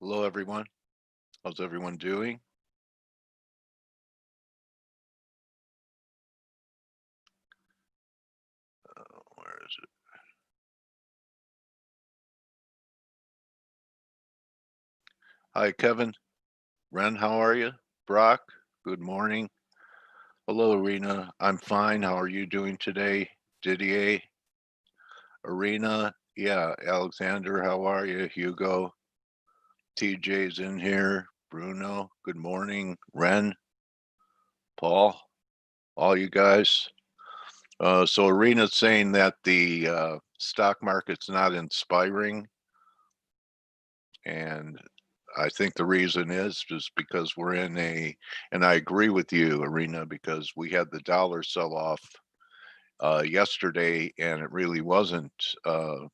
Hello, everyone. How's everyone doing? Where is it? Hi, Kevin. Ren, how are you? Brock, good morning. Hello, Arena. I'm fine. How are you doing today? Didier, Arena. Yeah, Alexander, how are you? Hugo, TJ's in here. Bruno, good morning. Ren, Paul, all you guys. So Arena's saying that the stock market's not inspiring, and I think the reason is just because we're in and I agree with you, Arena, because we had the dollar sell off yesterday, and it really wasn't. There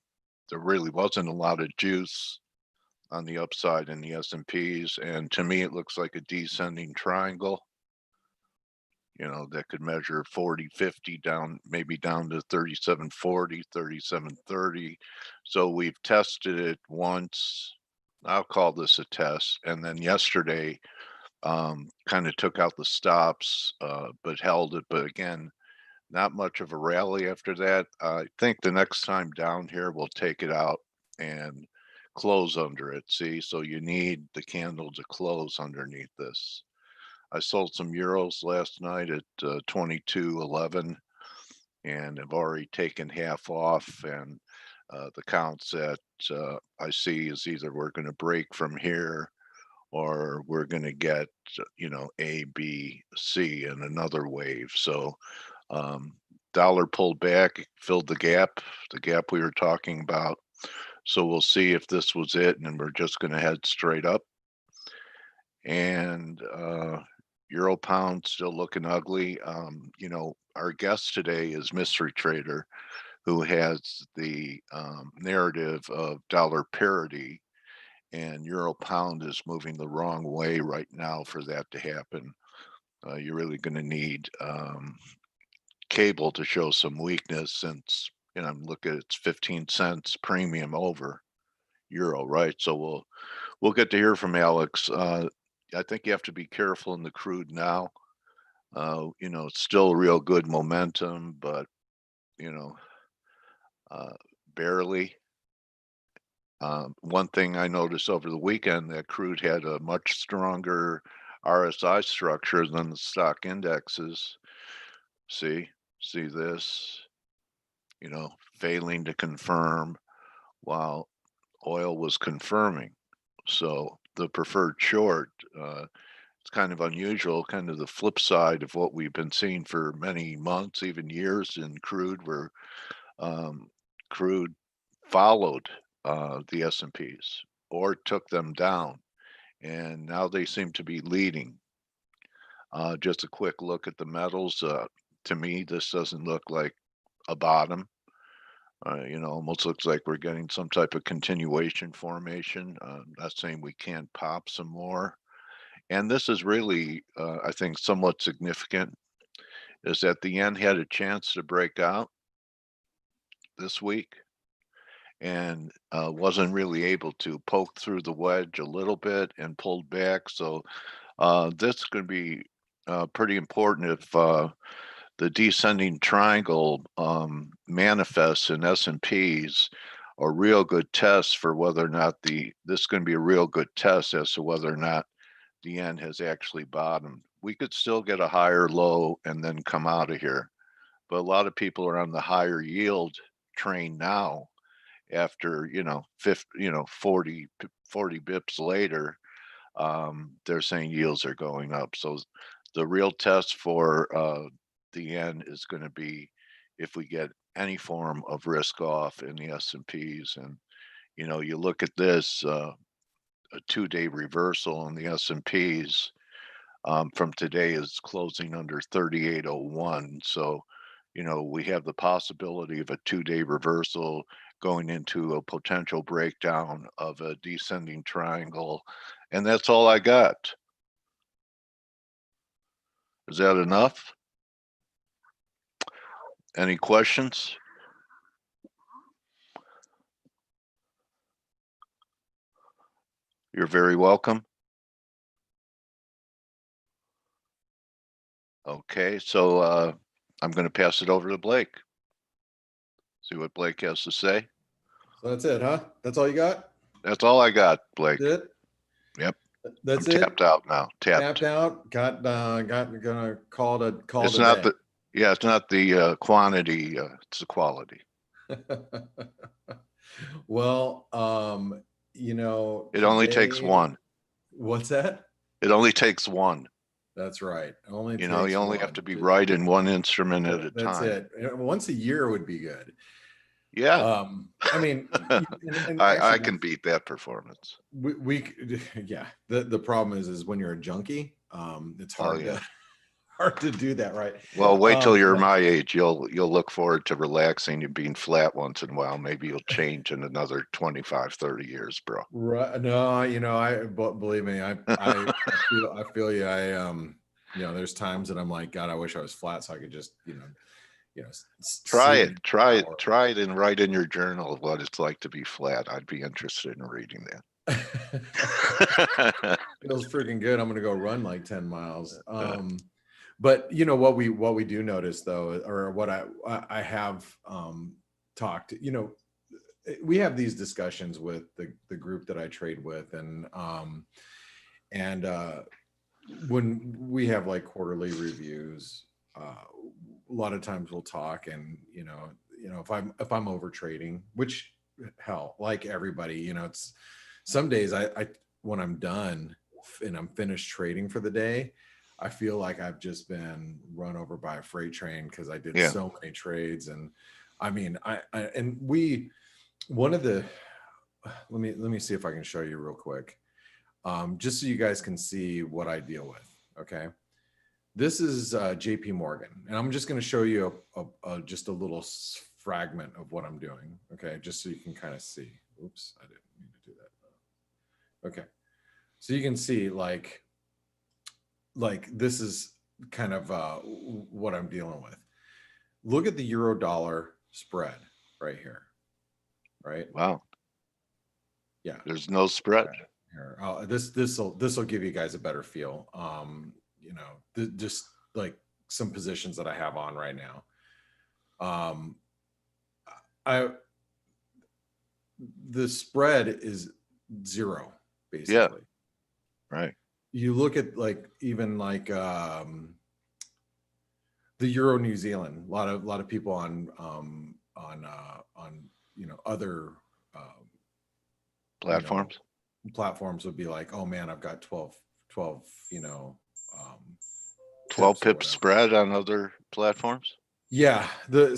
really wasn't a lot of juice on the upside in the S&Ps, and to me, it looks like a descending triangle. That could measure 40, 50 down, maybe down to 37.40, 37.30. So we've tested it once. I'll call this a test. And then yesterday, kind of took out the stops, but held it. But again, not much of a rally after that. I think the next time down here, we'll take it out and close under it. See, so you need the candle to close underneath this. I sold some euros last night at 22.11, and I've already taken half off. And the counts that I see is either we're going to break from here or we're going to get, A, B, C and another wave. So um, dollar pulled back, filled the gap we were talking about. So we'll see if this was it, and we're just going to head straight up. And Euro pound still looking ugly. Our guest today is Mystery Trader, who has the narrative of dollar parity, and Euro pound is moving the wrong way right now for that to happen. You're really going to need cable to show some weakness since, look at it's 15 cents premium over euro, right? So we'll get to hear from Alex. I think you have to be careful in the crude now. It's still real good momentum, but you know, uh, barely. One thing I noticed over the weekend that crude had a much stronger RSI structure than the stock indexes. See, see this, failing to confirm while oil was confirming. So the preferred short, it's kind of unusual, kind of the flip side of what we've been seeing for many months, even years in crude, where um, crude followed the S&Ps or took them down, and now they seem to be leading. Just a quick look at the metals. To me, this doesn't look like a bottom. Almost looks like we're getting some type of continuation formation. Not saying we can't pop some more. And this is really, I think, somewhat significant, is that the yen had a chance to break out this week and wasn't really able to poke through the wedge a little bit and pulled back. So this is going to be pretty important if the descending triangle manifests in S&Ps, a real good test for whether or not this is going to be a real good test as to whether or not the yen has actually bottomed. We could still get a higher low and then come out of here. But a lot of people are on the higher yield train now after, 50, 40 bips later. They're saying yields are going up. So the real test for the yen is going to be if we get any form of risk off in the S&Ps. And, you look at this, a 2-day reversal in the S&Ps from today is closing under 38.01. So, we have the possibility of a 2-day reversal going into a potential breakdown of a descending triangle. And that's all I got. Is that enough? Any questions? You're very welcome. Okay, so I'm going to pass it over to Blake. See what Blake has to say. So that's it, huh? That's all you got? That's all I got, Blake. That's it? Yep. That's I'm it? tapped out now. Tapped out? Gonna call it It's a not day. it's not the quantity, it's the quality. Well, It only takes today, one. what's that? It only takes one. That's right. Only You takes only have one. to be right in one instrument at a That's time. it. Once a year would be good. Yeah. I mean, and I actually, can beat that performance. yeah. The problem is when you're a junkie, it's hard yeah. to hard to do that, right? Well, wait till you're Yeah. my age. You'll look forward to relaxing and being flat once in a while. Maybe you'll change in another 25, 30 years, bro. Right. No, believe me, I feel you. There's times that I'm like, God, I wish I was flat so I could just, Try sit it. in Try the it. Try it and write in your journal what it's like to be flat. I'd be interested in reading that. Feels freaking good. I'm gonna go run like 10 miles. But what we do notice though, or what I have talked, we have these discussions with the group that I trade with, and when we have like quarterly reviews, a lot of times we'll talk, and if I'm over trading, which hell, like everybody, it's some days I when I'm done and I'm finished trading for the day, I feel like I've just been run over by a freight train because I did so many trades. And I mean, one of the, let me see if I can show you real quick, just so you guys can see what I deal with. Okay, this is JP Morgan, and I'm just going to show you just a little fragment of what I'm doing. Okay, just so you can kind of see. Oops, I didn't mean to do that. Okay, so you can see like this is kind of what I'm dealing with. Look at the euro dollar spread right here. Right. Wow. Yeah. There's no spread. Here. This will give you guys a better feel. Just like some positions that I have on right now. The spread is zero, basically. Yeah. Right. You look at like even like the Euro New Zealand. A lot of people on other platforms. Platforms would be like, oh man, I've got 12 12 pips spread on other platforms. Yeah. The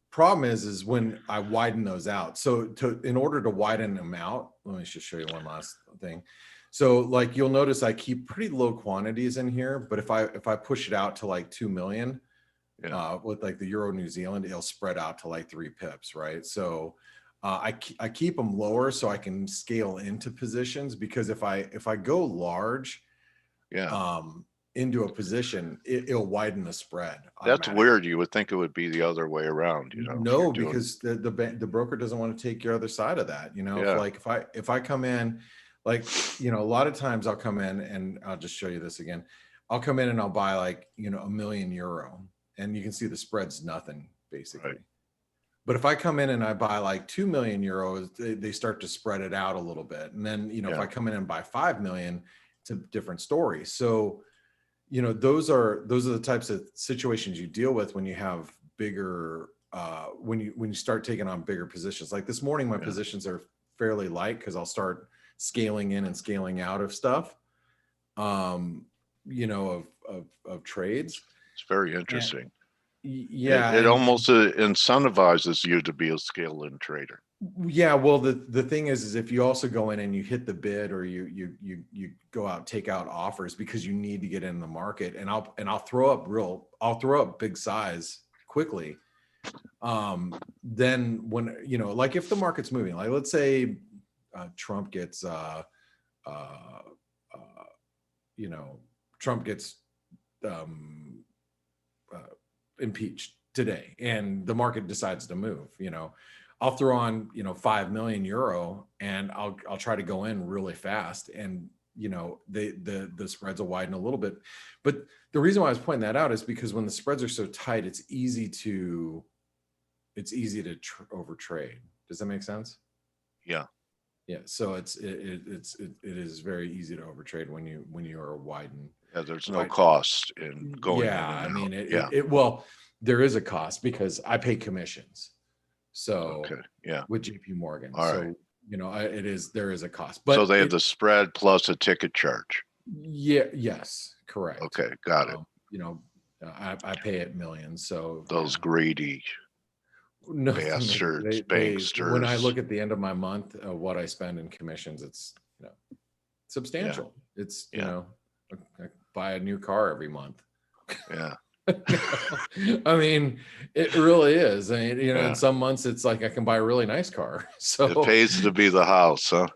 problem is when I widen those out. So in order to widen them out, let me just show you one last thing. So like you'll notice I keep pretty low quantities in here, but if I push it out to like 2 million, with like the Euro New Zealand, it'll spread out to like 3 pips, right? So I keep them lower so I can scale into positions, because if I go large, into a position, it'll widen the spread. That's weird. You would think it would be the other way around, No, because the broker doesn't want to take your other side of that. If I come in, like, a lot of times I'll come in and I'll just show you this again. I'll come in and I'll buy like, €1 million, and you can see the spread's nothing basically. Right. But if I come in and I buy like 2 million euros, they start to spread it out a little bit. And then, if I come in and buy 5 million, it's a different story. So, those are the types of situations you deal with when you have bigger, when you start taking on bigger positions. Like this morning, my positions are fairly light because I'll start scaling in and scaling out of stuff, of trades. It's very interesting. And, it almost incentivizes you to be a scale-in trader. Yeah, well, the thing is if you also go in and you hit the bid, or you go out, take out offers because you need to get in the market, and I'll throw up big size quickly. Then when like if the market's moving, like let's say Trump gets impeached today and the market decides to move, I'll throw on, 5 million euro and I'll try to go in really fast, and the spreads will widen a little bit. But the reason why I was pointing that out is because when the spreads are so tight, it's easy to over trade. Does that make sense? Yeah. Yeah. So it is very easy to overtrade when you are widen. Yeah, there's no cost in going in Yeah, and I mean, out. well, there is a cost because I pay commissions. So Okay, yeah. with JP Morgan. All right. So, there is a cost, So but they have the spread plus a ticket charge. yeah, yes, correct. Okay, got it. I pay it millions. So Those greedy no, bastards, when I banksters. look at the end of my month, what I spend in commissions, it's substantial. It's I buy a new car every month. Yeah. I mean, it really is. I mean, in some months it's like I can buy a really nice car. So it pays to be the house, huh?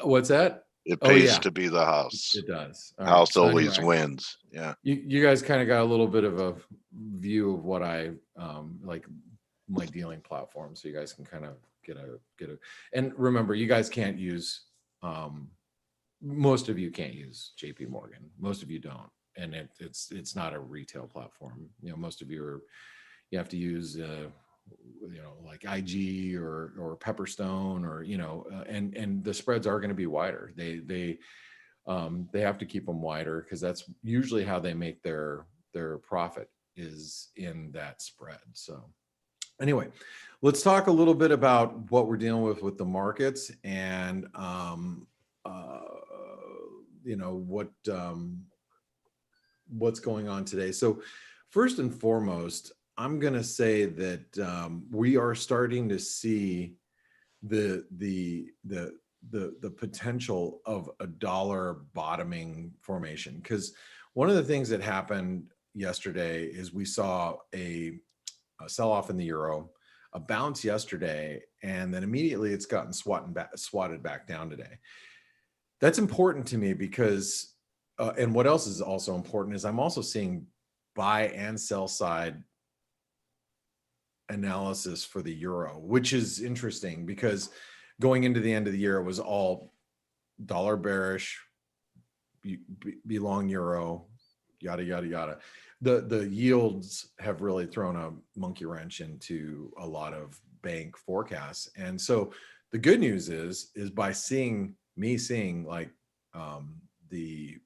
What's that? It pays to be the house. It does. House always wins. Yeah. You guys kind of got a little bit of a view of what I like my dealing platform, so you guys can kind of get a. And remember, you guys can't use. Most of you can't use JP Morgan. Most of you don't, and it's not a retail platform. Most of you have to use like IG or Pepperstone or and the spreads are going to be wider. They have to keep them wider because that's usually how they make their profit, is in that spread. So anyway, let's talk a little bit about what we're dealing with the markets and what's going on today. So first and foremost, I'm going to say that we are starting to see the potential of a dollar bottoming formation, because one of the things that happened yesterday is we saw a sell-off in the euro, a bounce yesterday, and then immediately it's gotten swatted back down today. That's important to me because, and what else is also important is I'm also seeing buy and sell side analysis for the euro, which is interesting because going into the end of the year, it was all dollar bearish, be long euro, yada, yada, yada. The yields have really thrown a monkey wrench into a lot of bank forecasts. And so the good news is by seeing like the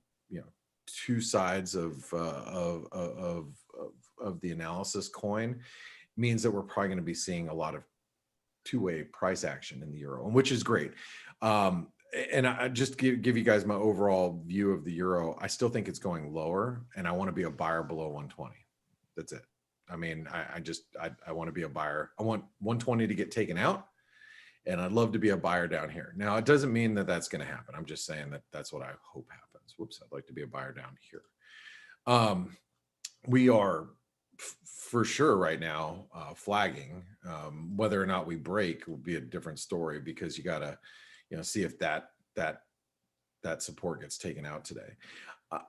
two sides of the analysis coin, means that we're probably going to be seeing a lot of two-way price action in the euro, which is great. And I just give you guys my overall view of the euro. I still think it's going lower, and I want to be a buyer below 120. That's it. I mean, I want to be a buyer. I want 120 to get taken out, and I'd love to be a buyer down here. Now, it doesn't mean that that's going to happen. I'm just saying that that's what I hope happens. Whoops, I'd like to be a buyer down here. We are for sure right now flagging. Whether or not we break will be a different story, because you got to see if that support gets taken out today.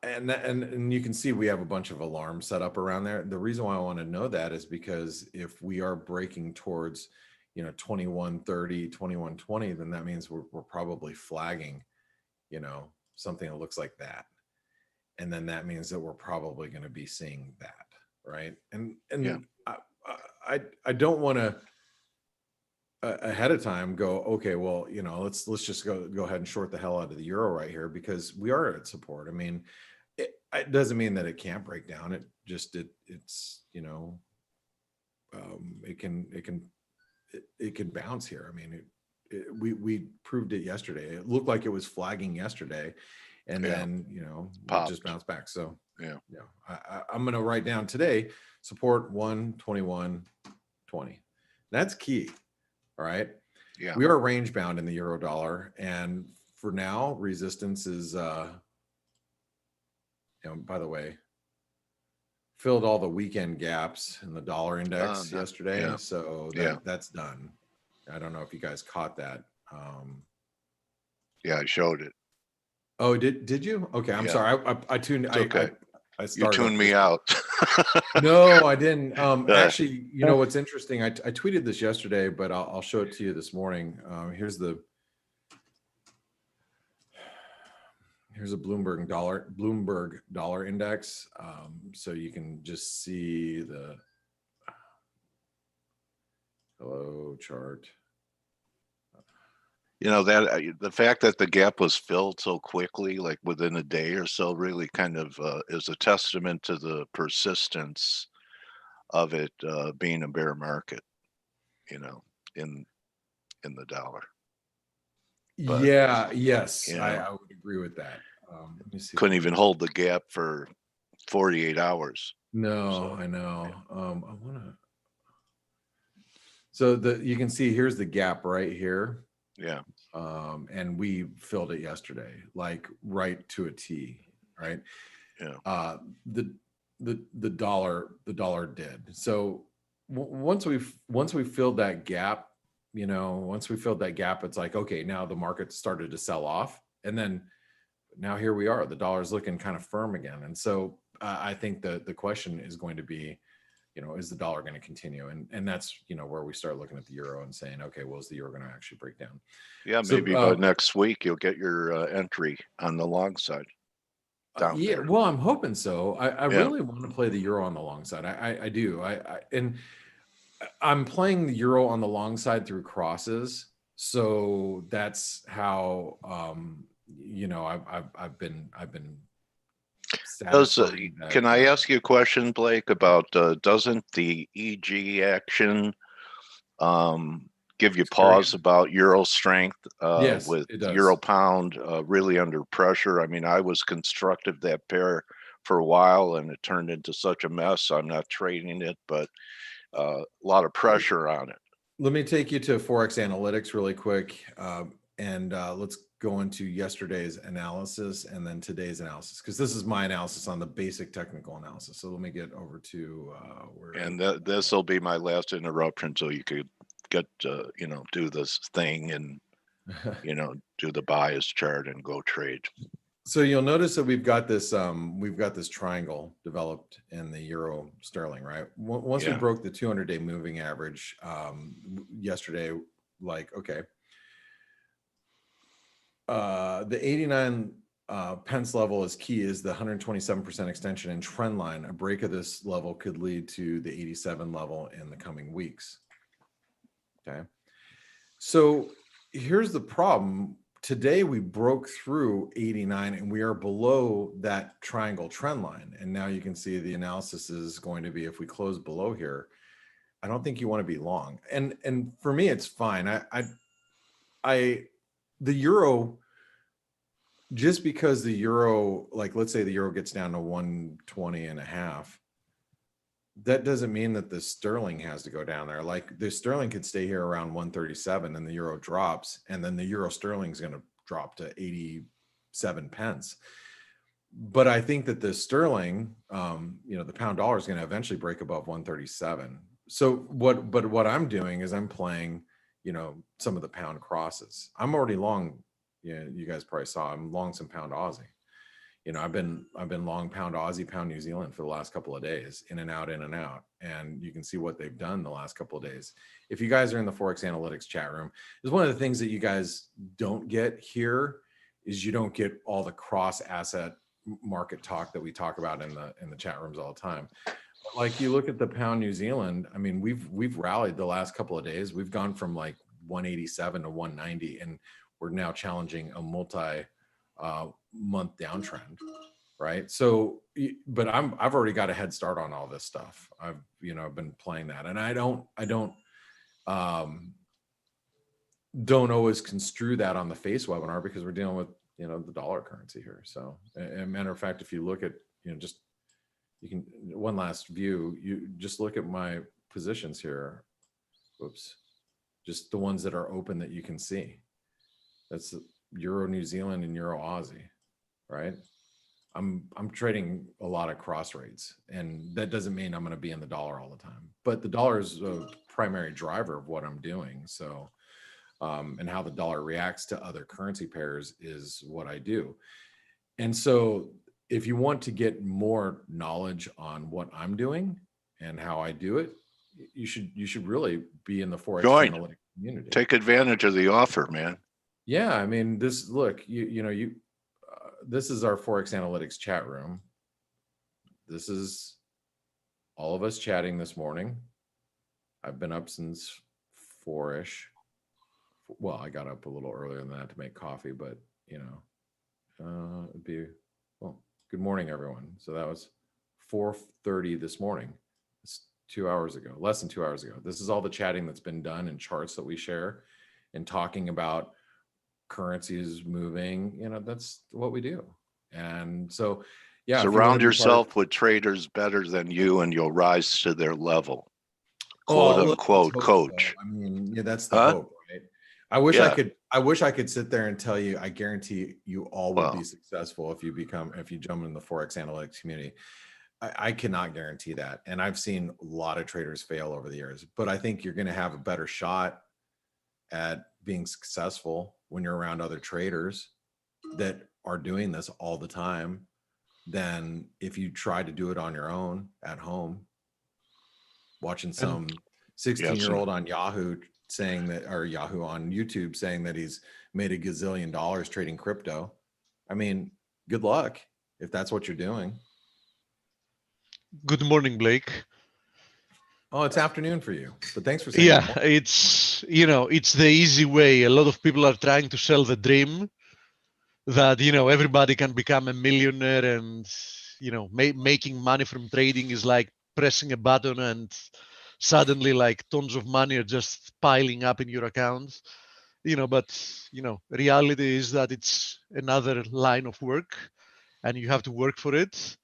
And you can see we have a bunch of alarms set up around there. The reason why I want to know that is because if we are breaking towards 2130, 2120, then that means we're probably flagging something that looks like that, and then that means that we're probably going to be seeing that, right? And yeah. I don't want to ahead of time go, okay, well, let's just go ahead and short the hell out of the euro right here, because we are at support. I mean, it doesn't mean that it can't break down. It just it's it can bounce here. I mean, we proved it yesterday. It looked like it was flagging yesterday, and then it just bounced back. So I'm going to write down today support 121.20. That's key. All right. Yeah. We are range bound in the euro dollar, and for now, resistance is by the way, filled all the weekend gaps in the dollar index yesterday. Yeah. So that's done. I don't know if you guys caught that. Yeah, I showed it. Oh, did you? Okay, I'm sorry. I tuned. It's okay. I You started tuned up me this. out. No, I didn't. Uh, Actually, you know what's interesting? I tweeted this yesterday, but I'll show it to you this morning. Here's a Bloomberg dollar index. So you can just see the hello chart. You know, that the fact that the gap was filled so quickly, like within a day or so, really kind of is a testament to the persistence of it being a bear market, you know, in the dollar. But Yeah, yes, you I, know, I would agree with that. Let me see if couldn't I even can. hold the gap for 48 hours. No, So I know. I want to. So you can see here's the gap right here. yeah, And we filled it yesterday, like right to a T, right? yeah. The dollar did. So once we filled that gap, once we filled that gap, it's like, okay, now the market started to sell off, and then now here we are, the dollar's looking kind of firm again. And so I think the question is going to be, is the dollar going to continue? And that's, where we start looking at the euro and saying, okay, well, is the euro going to actually break down? Yeah, So, maybe by next week you'll get your entry on the long side down yeah, there. well, I'm hoping so. I Yeah. really want to play the euro on the long side. I do. And I'm playing the euro on the long side through crosses. So that's how, I've been Does satisfying that. can I ask you a question, Blake, about doesn't the EG action give you Experience. pause about euro strength Yes, with it does. euro pound really under pressure? I mean, I was constructive that pair for a while and it turned into such a mess. I'm not trading it, but a lot of pressure on it. Let me take you to Forex Analytics really quick, and let's go into yesterday's analysis and then today's analysis, because this is my analysis on the basic technical analysis. So let me get over to where. And this will be my last interruption, so you could get do this thing and do the bias chart and go trade. So you'll notice that we've got this triangle developed in the euro sterling, right? Once we broke the 200-day moving average yesterday, like, okay, the 89 pence level is key, is the 127% extension and trend line. A break of this level could lead to the 87 level in the coming weeks. Okay, so here's the problem. Today we broke through 89 and we are below that triangle trend line. And now you can see the analysis is going to be, if we close below here, I don't think you want to be long. And for me, it's fine. The euro, just because the euro, like, let's say the euro gets down to 120.5, that doesn't mean that the sterling has to go down there. Like, the sterling could stay here around 137 and the euro drops, and then the euro sterling is going to drop to 87 pence. But I think that the sterling, the pound dollar is going to eventually break above 137. So what I'm doing is I'm playing, some of the pound crosses. I'm already long. You guys probably saw I'm long some pound Aussie. I've been long pound Aussie, pound New Zealand for the last couple of days, in and out, and you can see what they've done the last couple of days. If you guys are in the Forex Analytics chat room, is one of the things that you guys don't get here is you don't get all the cross asset market talk that we talk about in the chat rooms all the time. Like, you look at the pound New Zealand, I mean, we've rallied the last couple of days. We've gone from like 187 to 190, and we're now challenging a multi month downtrend, right? So, but I've already got a head start on all this stuff. I've been playing that, and I don't always construe that on the face webinar, because we're dealing with the dollar currency here. So, a matter of fact, if you look at just, you can, one last view, you just look at my positions here. Whoops, just the ones that are open that you can see. That's Euro New Zealand and Euro Aussie, right? I'm trading a lot of cross rates, and that doesn't mean I'm going to be in the dollar all the time, but the dollar is a primary driver of what I'm doing. So, and how the dollar reacts to other currency pairs is what I do. And so if you want to get more knowledge on what I'm doing and how I do it, you should really be in the Forex Analytics community. Take advantage of the offer, man. Yeah, I mean, this this is our Forex Analytics chat room. This is all of us chatting this morning. I've been up since 4-ish. Well, I got up a little earlier than that to make coffee, but it'd be, well, good morning, everyone. So that was 4:30 this morning. It's 2 hours ago, less than 2 hours ago. This is all the chatting that's been done and charts that we share and talking about currencies moving. That's what we do. And so, yeah. Surround yourself with traders better than you and you'll rise to their level. Quote unquote coach. So. I mean, yeah, that's the hope, right? I wish I could sit there and tell you, I guarantee you all will be successful if you jump in the Forex Analytics community. I cannot guarantee that. And I've seen a lot of traders fail over the years, but I think you're going to have a better shot at being successful when you're around other traders that are doing this all the time than if you try to do it on your own at home, watching some 16-year-old on Yahoo saying that, or Yahoo on YouTube saying that he's made $1 gazillion trading crypto. I mean, good luck if that's what you're doing. Good morning, Blake. Oh, it's afternoon for you, but thanks for saying that. Yeah, it's the easy way. A lot of people are trying to sell the dream that, everybody can become a millionaire and, making money from trading is like pressing a button and suddenly like tons of money are just piling up in your account. But, reality is that it's another line of work and you have to work for it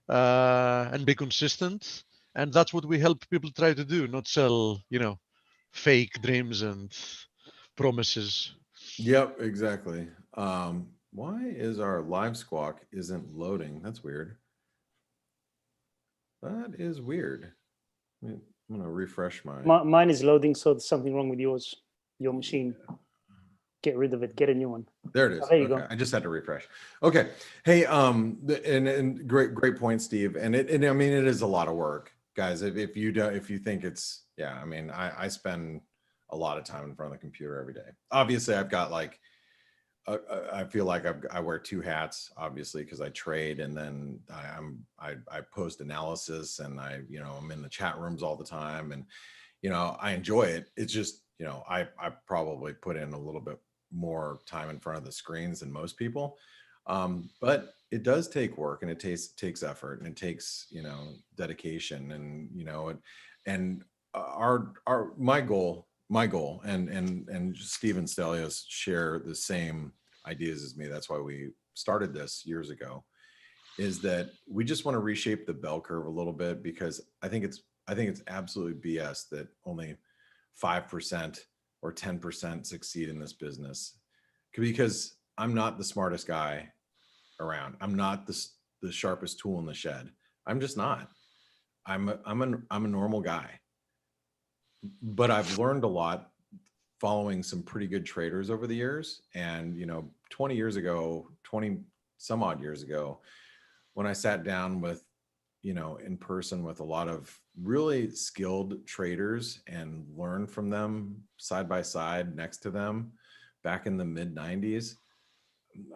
and be consistent. And that's what we help people try to do, not sell, fake dreams and promises. Yep, exactly. Why is our live squawk isn't loading? That's weird. That is weird. I'm going to refresh mine is loading, so there's something wrong with your machine. Get rid of it, get a new one. There it is. Oh, there you go. I just had to refresh. Okay. Hey, and great point, Steve. And I mean, it is a lot of work, guys. If you think it's, yeah, I mean, I spend a lot of time in front of the computer every day. Obviously I've got like, I feel like I wear two hats, obviously, because I trade and then I post analysis and I'm in the chat rooms all the time and, I enjoy it. It's just, I probably put in a little bit more time in front of the screens than most people. But it does take work and it takes effort and it takes, dedication and, my goal and Steve and Stelios share the same ideas as me. That's why we started this years ago, is that we just want to reshape the bell curve a little bit, because I think it's absolutely BS that only 5% or 10% succeed in this business, because I'm not the smartest guy around. I'm not the sharpest tool in the shed. I'm just not. I'm a normal guy. But I've learned a lot following some pretty good traders over the years. And, 20 some odd years ago, when I sat down with, in person with a lot of really skilled traders and learned from them side by side next to them back in the mid 90s,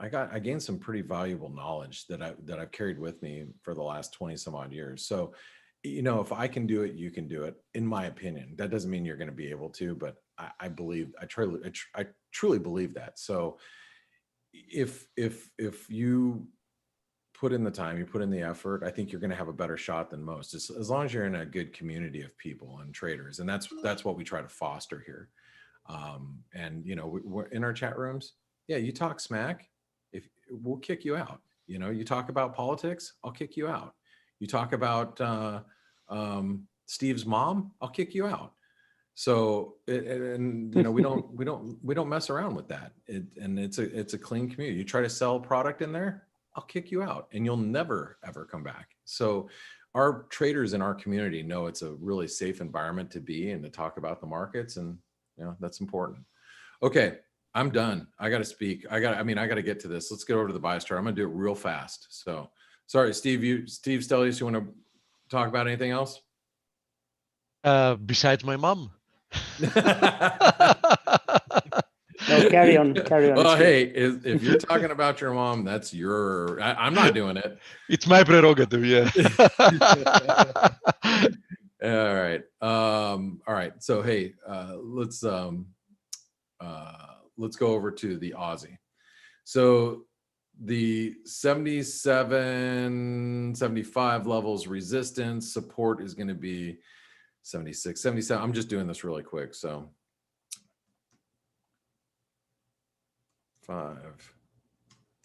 I gained some pretty valuable knowledge that I've carried with me for the last 20 some odd years. So, if I can do it, you can do it, in my opinion. That doesn't mean you're going to be able to, but I truly believe that. So if you put in the time, you put in the effort, I think you're going to have a better shot than most, as long as you're in a good community of people and traders. And that's what we try to foster here. And we're in our chat rooms. Yeah, you talk smack, we'll kick you out. You talk about politics, I'll kick you out. You talk about Steve's mom, I'll kick you out. So, we don't mess around with that. And it's a clean community. You try to sell a product in there, I'll kick you out, and you'll never ever come back. So, our traders in our community know it's a really safe environment to be and to talk about the markets, and that's important. Okay, I'm done. I got to speak. I got to get to this. Let's get over to the bias chart. I'm going to do it real fast. So Sorry, Steve Stelios, you want to talk about anything else? Besides my mom. No, carry on. Well, it's good. hey, if you're talking about your mom, that's I'm not doing it. It's my prerogative, yeah. All right. All right. So, hey, let's go over to the Aussie. So the 77, 75 levels resistance support is going to be 76, 77. I'm just doing this really quick. So 5,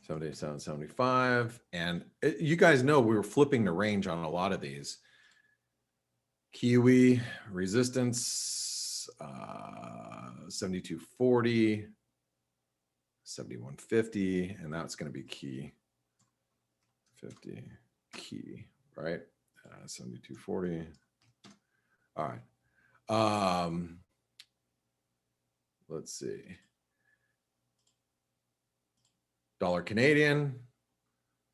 77, 75. And you guys know we were flipping the range on a lot of these. Kiwi resistance, 7240, 7150, and that's going to be key 50 key, right? 7240. All right. Let's see. Dollar Canadian.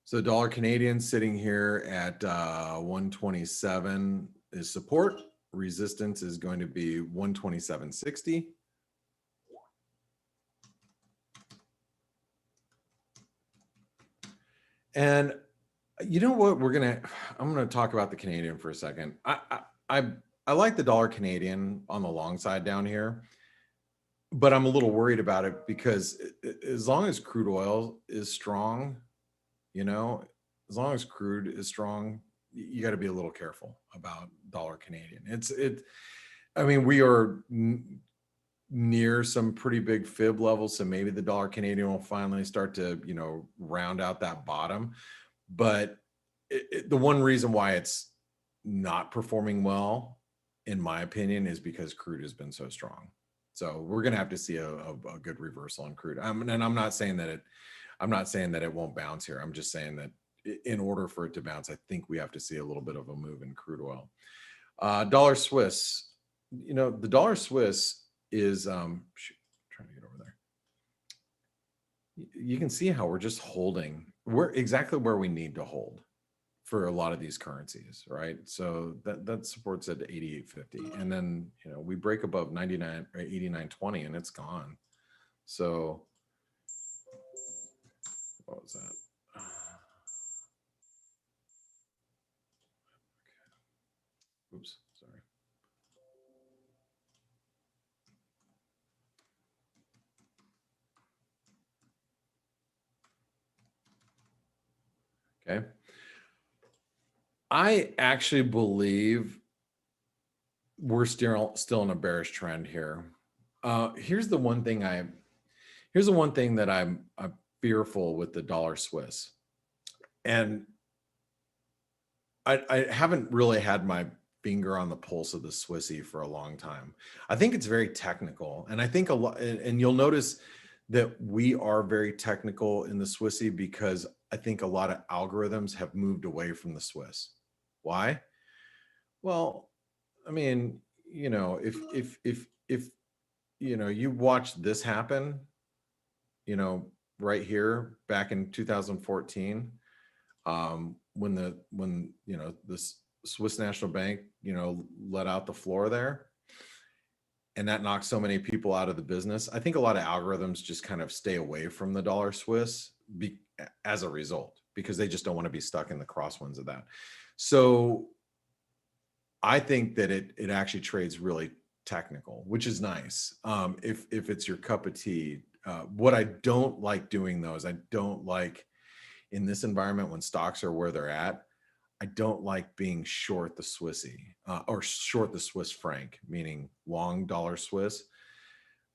So dollar Canadian sitting here at 127 is support. Resistance is going to be 127.60. And you know what, I'm gonna talk about the Canadian for a second. I like the dollar Canadian on the long side down here, but I'm a little worried about it because as long as crude oil is strong, you know, as long as crude is strong, you got to be a little careful about dollar Canadian. I mean, we are near some pretty big fib levels, so maybe the dollar Canadian will finally start to, you know, round out that bottom. But the one reason why it's not performing well, in my opinion, is because crude has been so strong. So we're going to have to see a good reversal on crude. And I'm not saying that it won't bounce here. I'm just saying that in order for it to bounce, I think we have to see a little bit of a move in crude oil. Dollar Swiss, you know, the dollar Swiss is, trying to get over there. You can see how we're just holding. We're exactly where we need to hold for a lot of these currencies, right? So that supports at 88.50, and then, you know, we break above 99 or 89.20 and it's gone. So what was that? Oops, sorry. Okay. I actually believe we're still in a bearish trend here. Here's the one thing that I'm fearful with the dollar Swiss. And I haven't really had my finger on the pulse of the Swissy for a long time. I think it's very technical. And I think a lot, and you'll notice that we are very technical in the Swissy because I think a lot of algorithms have moved away from the Swiss. Why? Well, I mean, you know, if you know, you watch this happen, you know, right here back in 2014, when you know, this Swiss National Bank, you know, let out the floor there, and that knocked so many people out of the business. I think a lot of algorithms just kind of stay away from the dollar Swiss as a result, because they just don't want to be stuck in the crosswinds of that. So I think that it actually trades really technical, which is nice. If it's your cup of tea. What I don't like doing though is I don't like, in this environment when stocks are where they're at, I don't like being short the Swissy or short the Swiss franc, meaning long dollar Swiss,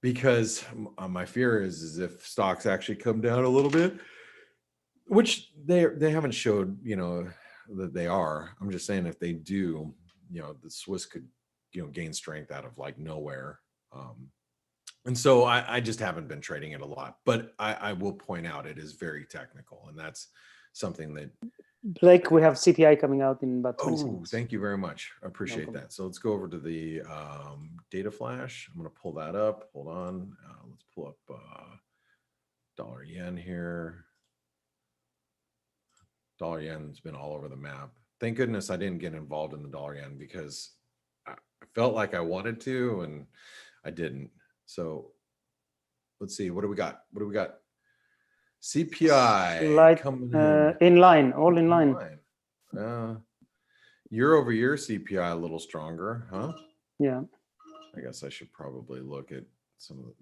because my fear is if stocks actually come down a little bit, which they haven't showed, you know, that they are. I'm just saying if they do, you know, the Swiss could, you know, gain strength out of like nowhere. And so I just haven't been trading it a lot, but I will point out it is very technical, and that's something that. Blake, we have CPI coming out in about 20 seconds. Thank you very much. I appreciate that. So let's go over to the data flash. I'm going to pull that up. Hold on. Let's pull up dollar yen here. Dollar yen's been all over the map. Thank goodness I didn't get involved in the dollar yen because I felt like I wanted to and I didn't. So let's see. What do we got? What do we got? CPI Like coming in line, all in line. Year over year CPI a little stronger, huh? Yeah. I guess I should probably look at some of the.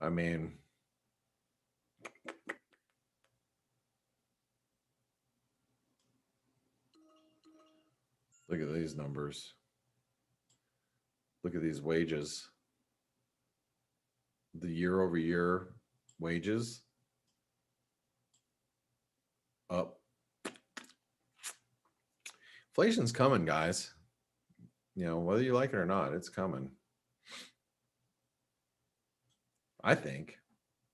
I mean, look at these numbers. Look at these wages. The year over year wages up. Inflation's coming, guys. You know, whether you like it or not, it's coming. I think.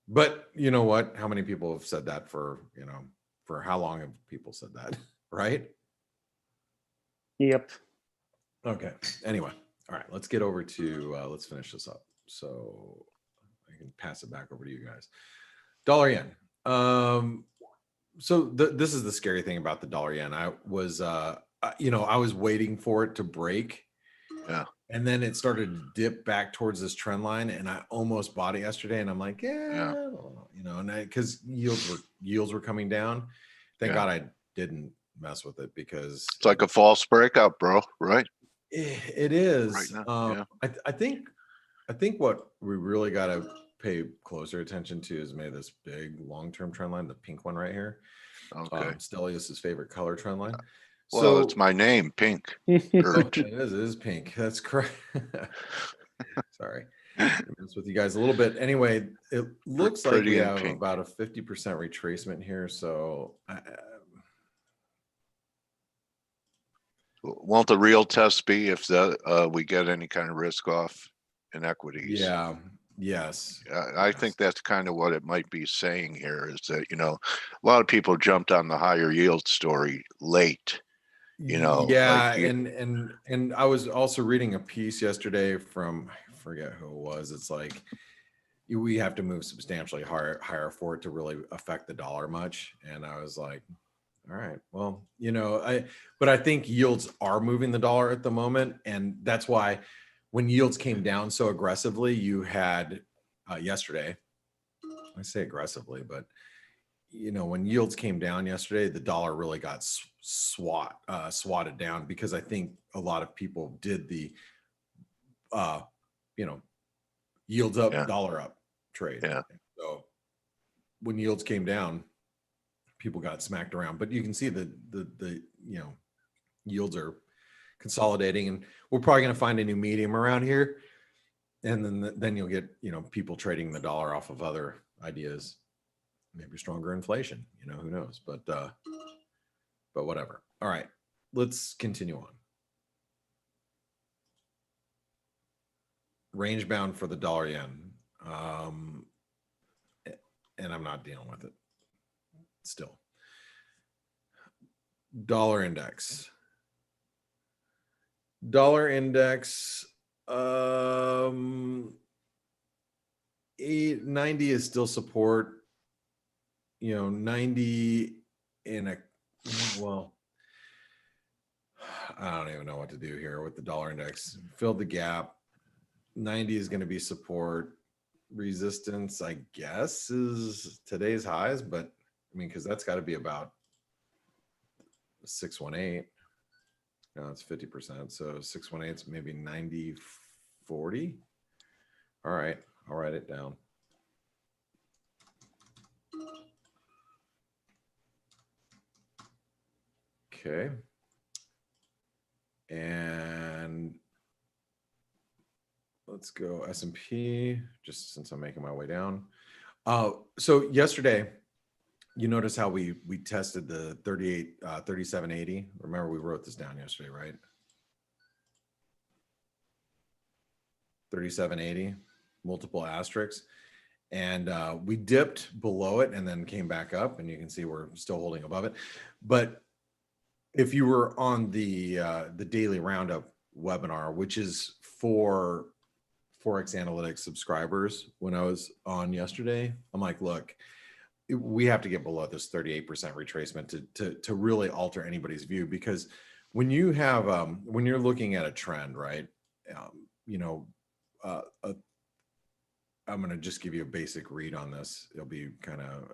But you know what? How many people have said that for, you know, for how long have people said that? Right? Yep. Okay. Anyway. All right. Let's get over to, let's finish this up. So I can pass it back over to you guys. Dollar yen. So this is the scary thing about the dollar yen. I was, you know, I was waiting for it to break. Yeah. And then it started to dip back towards this trend line, and I almost bought it yesterday. And I'm like, yeah. You know, and because yields were coming down. Thank God I didn't mess with it because it's like a false breakout, bro. Right? It is. Right now, I think what we really got to pay closer attention to is maybe this big long-term trend line, the pink one right here. Okay. Stelios's favorite color trend line. Well, So it's my name, Pink. it is pink. That's correct. Sorry, I messed with you guys a little bit. Anyway, it looks like we have about a 50% retracement here. So won't the real test be if we get any kind of risk off in equities? Yeah. Yes. I think that's kind of what it might be saying here is that, you know, a lot of people jumped on the higher yield story late. You know, yeah, like and I was also reading a piece yesterday from, I forget who it was. It's like we have to move substantially higher for it to really affect the dollar much. And I was like, all right, well, you know, but I think yields are moving the dollar at the moment, and that's why when yields came down so aggressively, you had yesterday. I say aggressively, but you know, when yields came down yesterday, the dollar really got swatted down because I think a lot of people did the, you know, yields up, dollar up trade. Yeah. So when yields came down, people got smacked around. But you can see the you know, yields are consolidating, and we're probably going to find a new medium around here, and then you'll get, you know, people trading the dollar off of other ideas. Maybe stronger inflation, you know, who knows, but whatever. All right, let's continue on. Range bound for the dollar yen. And I'm not dealing with it still. Dollar index. 890 is still support. You know, 90 in a, well, I don't even know what to do here with the dollar index. Filled the gap. 90 is going to be support. Resistance, I guess, is today's highs, but I mean, because that's got to be about 618. No, it's 50%. So 618 is maybe 90.40. All right, I'll write it down. Okay. And let's go S&P, just since I'm making my way down. So yesterday, you notice how we tested the 3780. Remember, we wrote this down yesterday, right? 3780, multiple asterisks. And we dipped below it and then came back up, and you can see we're still holding above it. But if you were on the daily roundup webinar, which is for Forex Analytics subscribers, when I was on yesterday, I'm like, look, we have to get below this 38% retracement to really alter anybody's view, because when you have when you're looking at a trend, right? You know, I'm going to just give you a basic read on this. It'll be kind of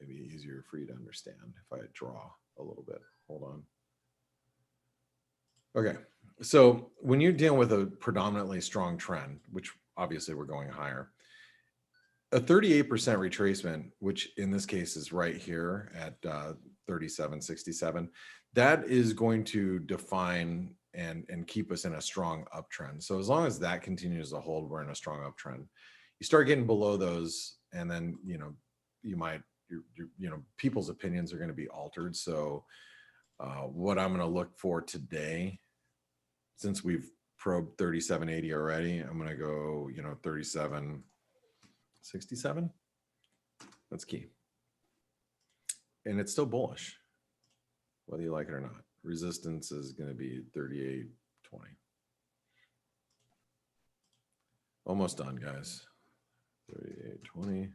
maybe easier for you to understand if I draw a little bit. Hold on. Okay, so when you're dealing with a predominantly strong trend, which obviously we're going higher, a 38% retracement, which in this case is right here at 37.67, that is going to define and keep us in a strong uptrend. So as long as that continues to hold, we're in a strong uptrend. You start getting below those, and then you might people's opinions are going to be altered. So what I'm going to look for today, since we've probed 37.80 already, I'm going to go 37.67. That's key, and it's still bullish, whether you like it or not. Resistance is going to be 38.20. Almost done, guys. 38.20.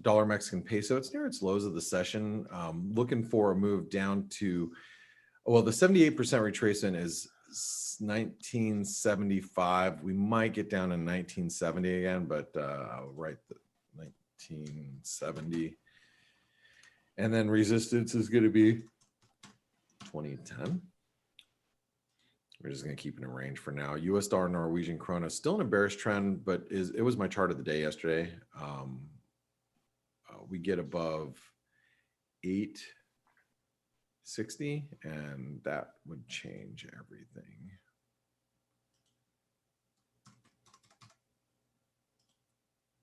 Dollar Mexican peso. It's near its lows of the session. Looking for a move down to, well, the 78% retracement is 1975. We might get down to 1970 again, but I'll write the 1970. And then resistance is going to be 2010. We're just going to keep it in range for now. US dollar, Norwegian krona, still in a bearish trend, but it was my chart of the day yesterday. We get above 860, and that would change everything.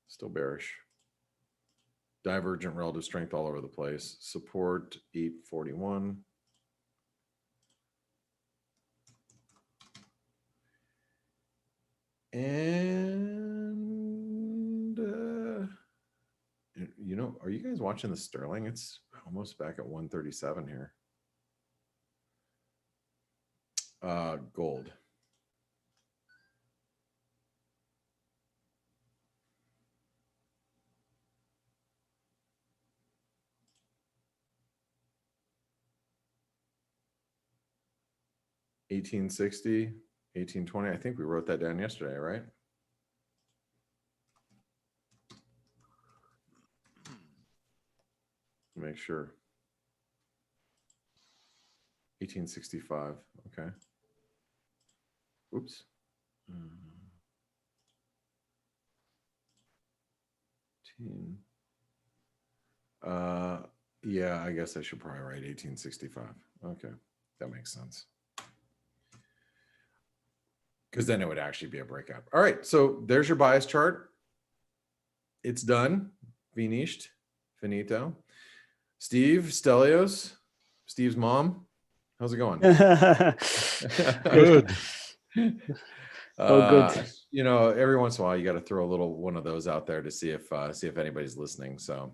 Still bearish. Divergent relative strength all over the place. Support 841. And are you guys watching the sterling? It's almost back at 137 here. Gold. $18.60, $18.20. I think we wrote that down yesterday, right? Make sure. 1865. Okay. Oops. Yeah, I guess I should probably write 1865. Okay, that makes sense. Because then it would actually be a breakout. All right, so there's your bias chart. It's done. Finished. Finito. Steve, Stelios, Steve's mom. How's it going? Good. Good. Every once in a while you got to throw a little one of those out there to see if anybody's listening. So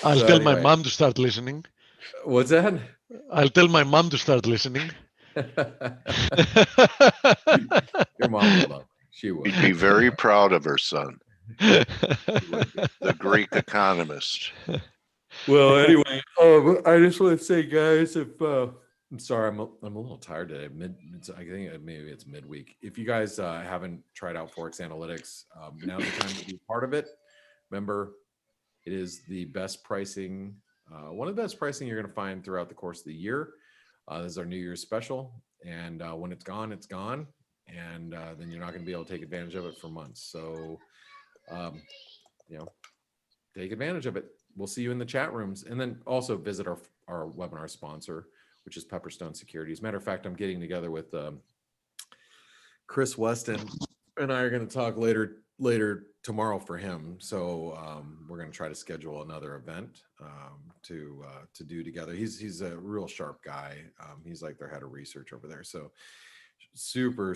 I'll tell my mom to start listening. What's that? I'll tell my mom to start listening. Your mom would love it. She would. She'd be very proud of her son. The Greek economist. Well, anyway, I just want to say, guys, if I'm sorry, I'm a little tired today. I think maybe it's midweek. If you guys haven't tried out Forex Analytics, now's the time to be part of it. Remember, it is the best pricing, one of the best pricing you're going to find throughout the course of the year. This is our New Year's special, and when it's gone, it's gone, and then you're not going to be able to take advantage of it for months. So, take advantage of it. We'll see you in the chat rooms, and then also visit our webinar sponsor, which is Pepperstone Securities. Matter of fact, I'm getting together with Chris Weston, and I are going to talk later tomorrow for him. So we're going to try to schedule another event to do together. He's a real sharp guy. He's like their head of research over there. So super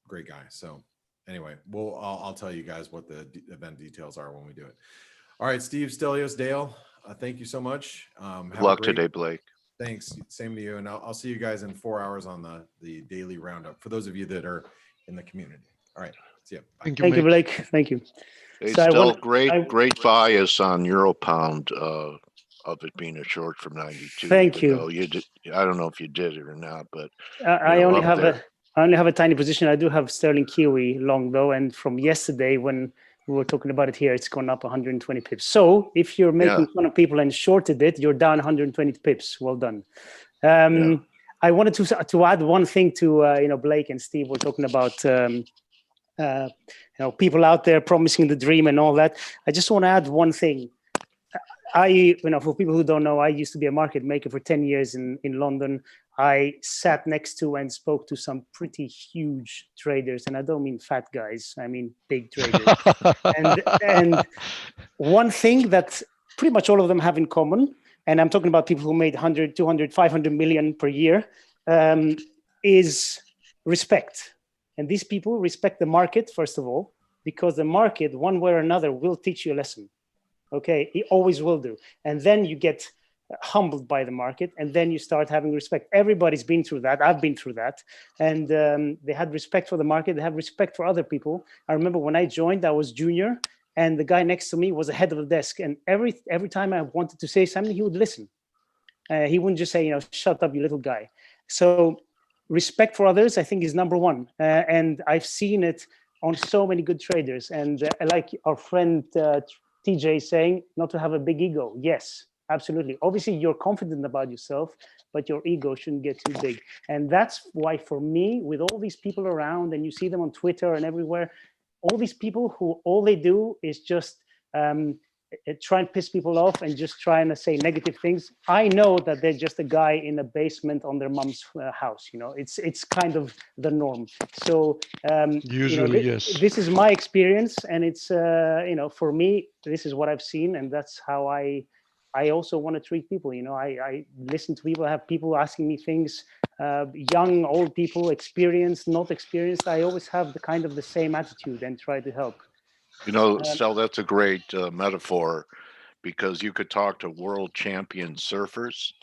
great guy. So anyway, I'll tell you guys what the event details are when we do it. All right, Steve, Stelios, Dale, thank you so much. Good luck today, Blake. Thanks. Same to you. And I'll see you guys in 4 hours on the daily roundup for those of you that are in the community. All right. See ya. Bye. Thank you, Thank you, Blake. Blake. Thank you. Hey, So I still want- great I- bias on Europound of it being a short from 92. Thank even you. though you did, I don't know if you did it or not, but I know, only up have there. I only have a tiny position. I do have sterling Kiwi long though, and from yesterday when we were talking about it here, it's gone up 120 pips. So if you're making fun of people and shorted it, you're down 120 pips. Well done. I wanted to add one thing to Blake and Steve were talking about. People out there promising the dream and all that. I just want to add one thing. For people who don't know, I used to be a market maker for 10 years in London. I sat next to and spoke to some pretty huge traders, and I don't mean fat guys, I mean big traders. and one thing that pretty much all of them have in common, and I'm talking about people who made 100, 200, 500 million per year, is respect. And these people respect the market, first of all, because the market, one way or another, will teach you a lesson. Okay, it always will do. And then you get humbled by the market, and then you start having respect. Everybody's been through that. I've been through that. And they had respect for the market. They have respect for other people. I remember when I joined, I was junior, and the guy next to me was the head of the desk. And every time I wanted to say something, he would listen. He wouldn't just say, shut up, you little guy. So respect for others, I think, is number one. And I've seen it on so many good traders. And like our friend TJ saying, not to have a big ego. Yes, absolutely. Obviously, you're confident about yourself, but your ego shouldn't get too big. And that's why, for me, with all these people around, and you see them on Twitter and everywhere, all these people who all they do is just try and piss people off and just trying to say negative things. I know that they're just a guy in a basement on their mom's house. It's kind of the norm. So Usually, yes. This is my experience, and it's for me, this is what I've seen, and that's how I also want to treat people. I listen to people. I have people asking me things, young, old people, experienced, not experienced. I always have the same attitude and try to help. Stel, that's a great metaphor, because you could talk to world champion surfers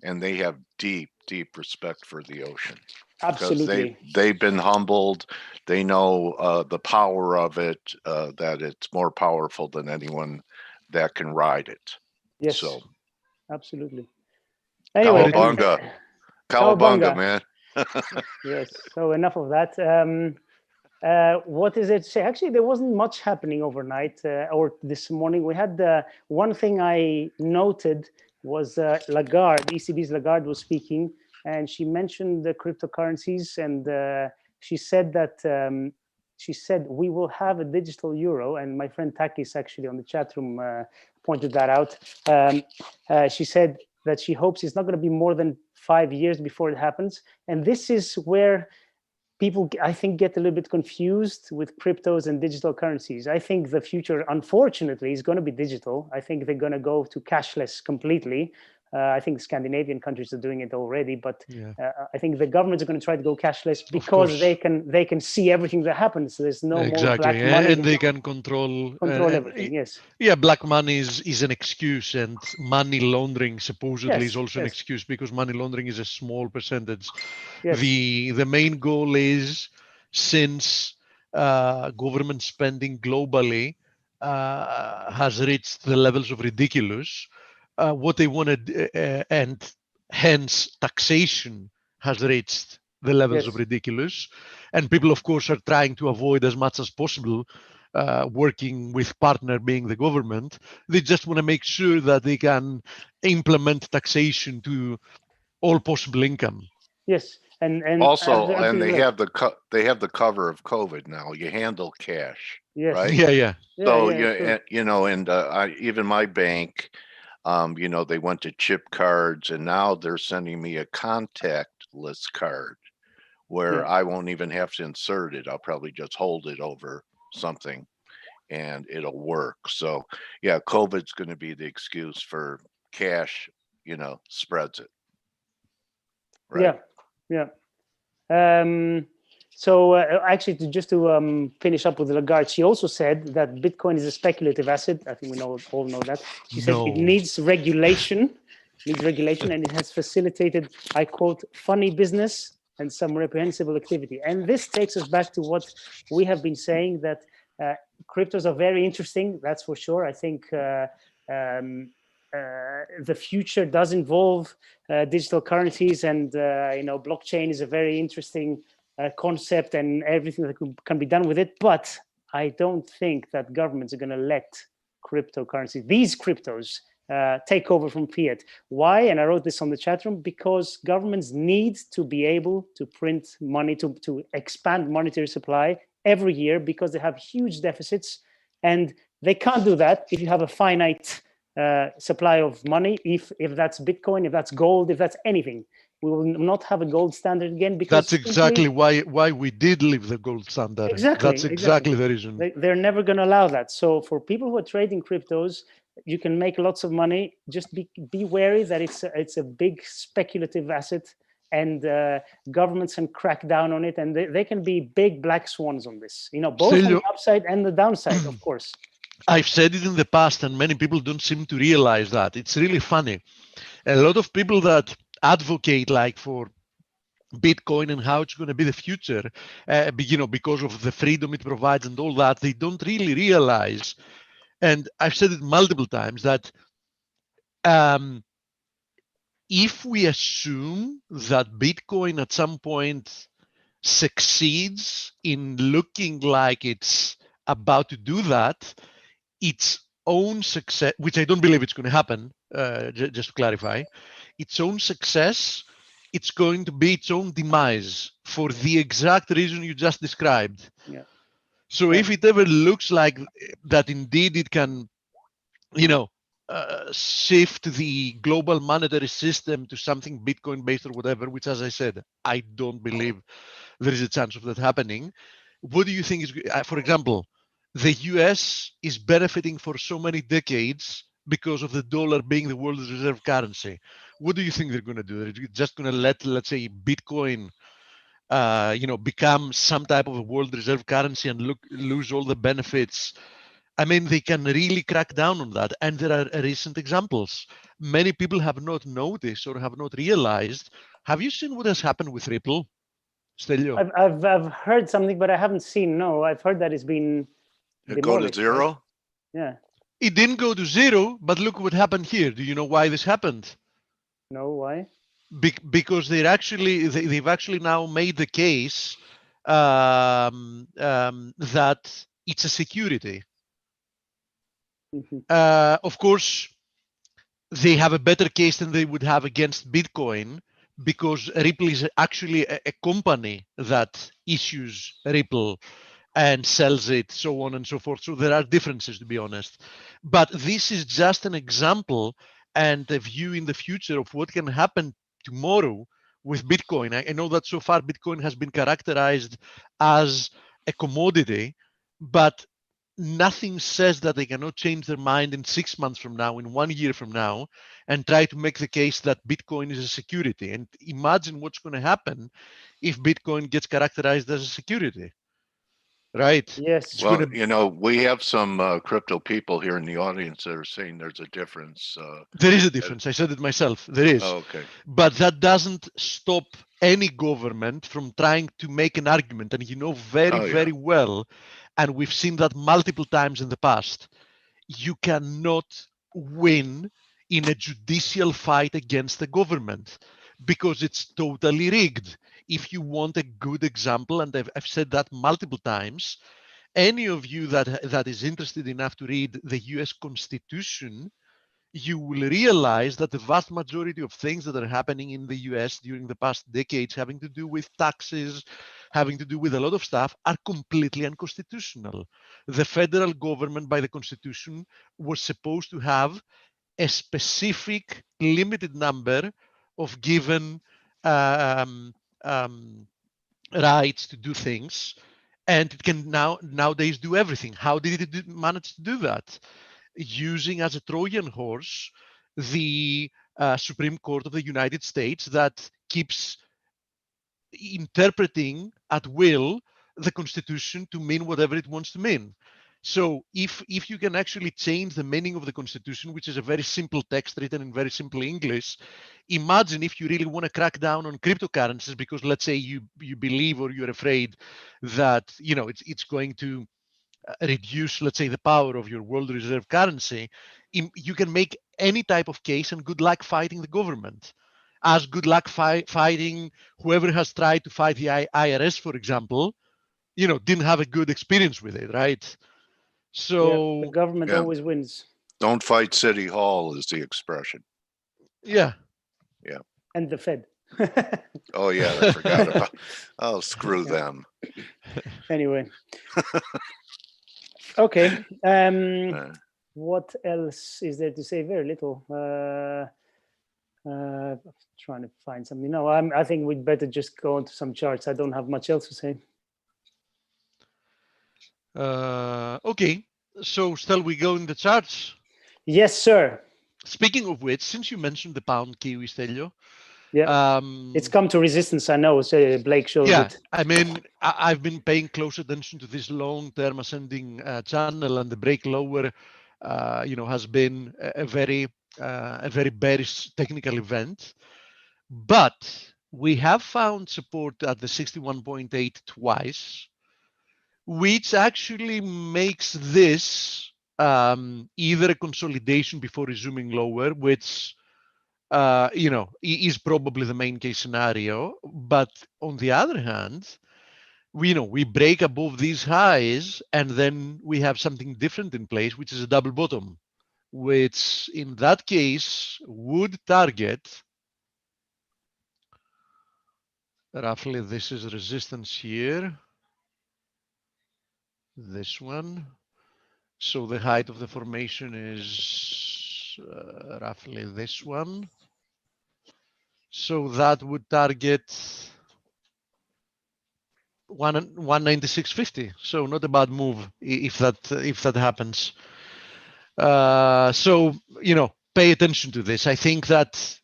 and they have deep, deep respect for the ocean. Absolutely. Because they've been humbled. They know the power of it, that it's more powerful than anyone that can ride it. Yes, so absolutely. Anyway, Cowabunga, man. Yes, so enough of that. What is it? Actually, there wasn't much happening overnight or this morning. We had one thing I noted was Lagarde, ECB's Lagarde was speaking, and she mentioned the cryptocurrencies, and she said that we will have a digital euro, and my friend Takis actually on the chat room pointed that out. She said that she hopes it's not going to be more than 5 years before it happens, and this is where people, I think, get a little bit confused with cryptos and digital currencies. I think the future, unfortunately, is going to be digital. I think they're going to go to cashless completely. I think Scandinavian countries are doing it already, but I think the governments are going to try to go cashless because they can see everything that happens. So there's no more black money, and they can control everything. Yes. Yeah, black money is an excuse, and money laundering supposedly is also an excuse, because money laundering is a small percentage. Yes. The main goal is, since government spending globally has reached the levels of ridiculous, what they wanted, and hence taxation has reached the levels of ridiculous, and people, of course, are trying to avoid as much as possible working with partner being the government. They just want to make sure that they can implement taxation to all possible income. Yes, and also, and they have the cover of COVID now. You handle cash, right? Yeah. So and even my bank, they went to chip cards, and now they're sending me a contactless card where I won't even have to insert it. I'll probably just hold it over something and it'll work. So yeah, COVID's going to be the excuse for cash, spreads it. Right? Yeah. So actually, just to finish up with Lagarde, she also said that Bitcoin is a speculative asset. I think we all know that. She said it needs regulation, and it has facilitated, I quote, funny business and some reprehensible activity. And this takes us back to what we have been saying, that cryptos are very interesting, that's for sure. I think the future does involve digital currencies, and blockchain is a very interesting concept, and everything that can be done with it. But I don't think that governments are going to let cryptocurrency, these cryptos, take over from fiat. Why? And I wrote this on the chat room: because governments need to be able to print money, to expand monetary supply every year, because they have huge deficits, and they can't do that if you have a finite supply of money. If that's Bitcoin, if that's gold, if that's anything, we will not have a gold standard again, because that's exactly why we did leave the gold standard. Exactly. That's exactly the reason. They're never going to allow that. So for people who are trading cryptos, you can make lots of money. Just be wary that it's a big speculative asset, and governments can crack down on it, and they can be big black swans on this. Both on the upside and the downside, of course. I've said it in the past, and many people don't seem to realize that. It's really funny. A lot of people that advocate for Bitcoin and how it's going to be the future, because of the freedom it provides and all that, they don't really realize, and I've said it multiple times, that if we assume that Bitcoin at some point succeeds in looking like it's about to do that, its own success, which I don't believe it's going to happen, just to clarify, its own success, it's going to be its own demise, for the exact reason you just described. Yeah. So if it ever looks like that, indeed it can, shift the global monetary system to something Bitcoin based or whatever, which, as I said, I don't believe there is a chance of that happening. What do you think is, for example, the US is benefiting for so many decades because of the dollar being the world's reserve currency. What do you think they're going to do? They're just going to let's say, Bitcoin, become some type of a world reserve currency and lose all the benefits? I mean, they can really crack down on that. And there are recent examples. Many people have not noticed or have not realized. Have you seen what has happened with Ripple, Stelio? I've heard something, but I haven't seen. No, I've heard that it's been go to zero. Right? Yeah. It didn't go to zero, but look what happened here. Do you know why this happened? No, why? Because they've actually now made the case that it's a security. Mm-hmm. Of course, they have a better case than they would have against Bitcoin, because Ripple is actually a company that issues Ripple and sells it, so on and so forth. So there are differences, to be honest. But this is just an example and a view in the future of what can happen tomorrow with Bitcoin. I know that so far Bitcoin has been characterized as a commodity, but nothing says that they cannot change their mind in 6 months from now, in 1 year from now, and try to make the case that Bitcoin is a security. And imagine what's going to happen if Bitcoin gets characterized as a security. Right. Yes. Well, we have some crypto people here in the audience that are saying there's a difference. There is a difference. I said it myself. There is. Oh, okay. But that doesn't stop any government from trying to make an argument. And very well, and we've seen that multiple times in the past, you cannot win in a judicial fight against the government, because it's totally rigged. If you want a good example, and I've said that multiple times, any of you that is interested enough to read the US Constitution, you will realize that the vast majority of things that are happening in the US during the past decades, having to do with taxes, having to do with a lot of stuff, are completely unconstitutional. The federal government, by the Constitution, was supposed to have a specific limited number of given rights to do things, and it can nowadays do everything. How did it manage to do that? Using as a Trojan horse the Supreme Court of the United States, that keeps interpreting at will the constitution to mean whatever it wants to mean. So if you can actually change the meaning of the constitution, which is a very simple text written in very simple English, imagine if you really want to crack down on cryptocurrencies, because let's say you believe or you're afraid that it's going to reduce, let's say, the power of your world reserve currency. You can make any type of case, and good luck fighting the government. As good luck fighting whoever has tried to fight the IRS, for example, didn't have a good experience with it, right? So the government Yeah. always wins. Don't fight City Hall is the expression. yeah. And the Fed. Oh yeah, I forgot about. Oh, screw them. Anyway. Okay. Uh, What else is there to say? Very little. Trying to find something. No, I think we'd better just go into some charts. I don't have much else to say. Okay, so shall we go in the charts? Yes, sir. Speaking of which, since you mentioned the pound kiwi, Stelio, Yeah, it's come to resistance. I know. So Blake showed yeah, it. I mean, I've been paying close attention to this long-term ascending channel, and the break lower, has been a very bearish technical event. But we have found support at the 61.8 twice, which actually makes this either a consolidation before resuming lower, which is probably the main case scenario. But on the other hand, we break above these highs, and then we have something different in place, which is a double bottom, which in that case would target roughly, this is resistance here, this one. So the height of the formation is roughly this one. So that would target 196.50. So not a bad move if that happens. So pay attention to this. I think that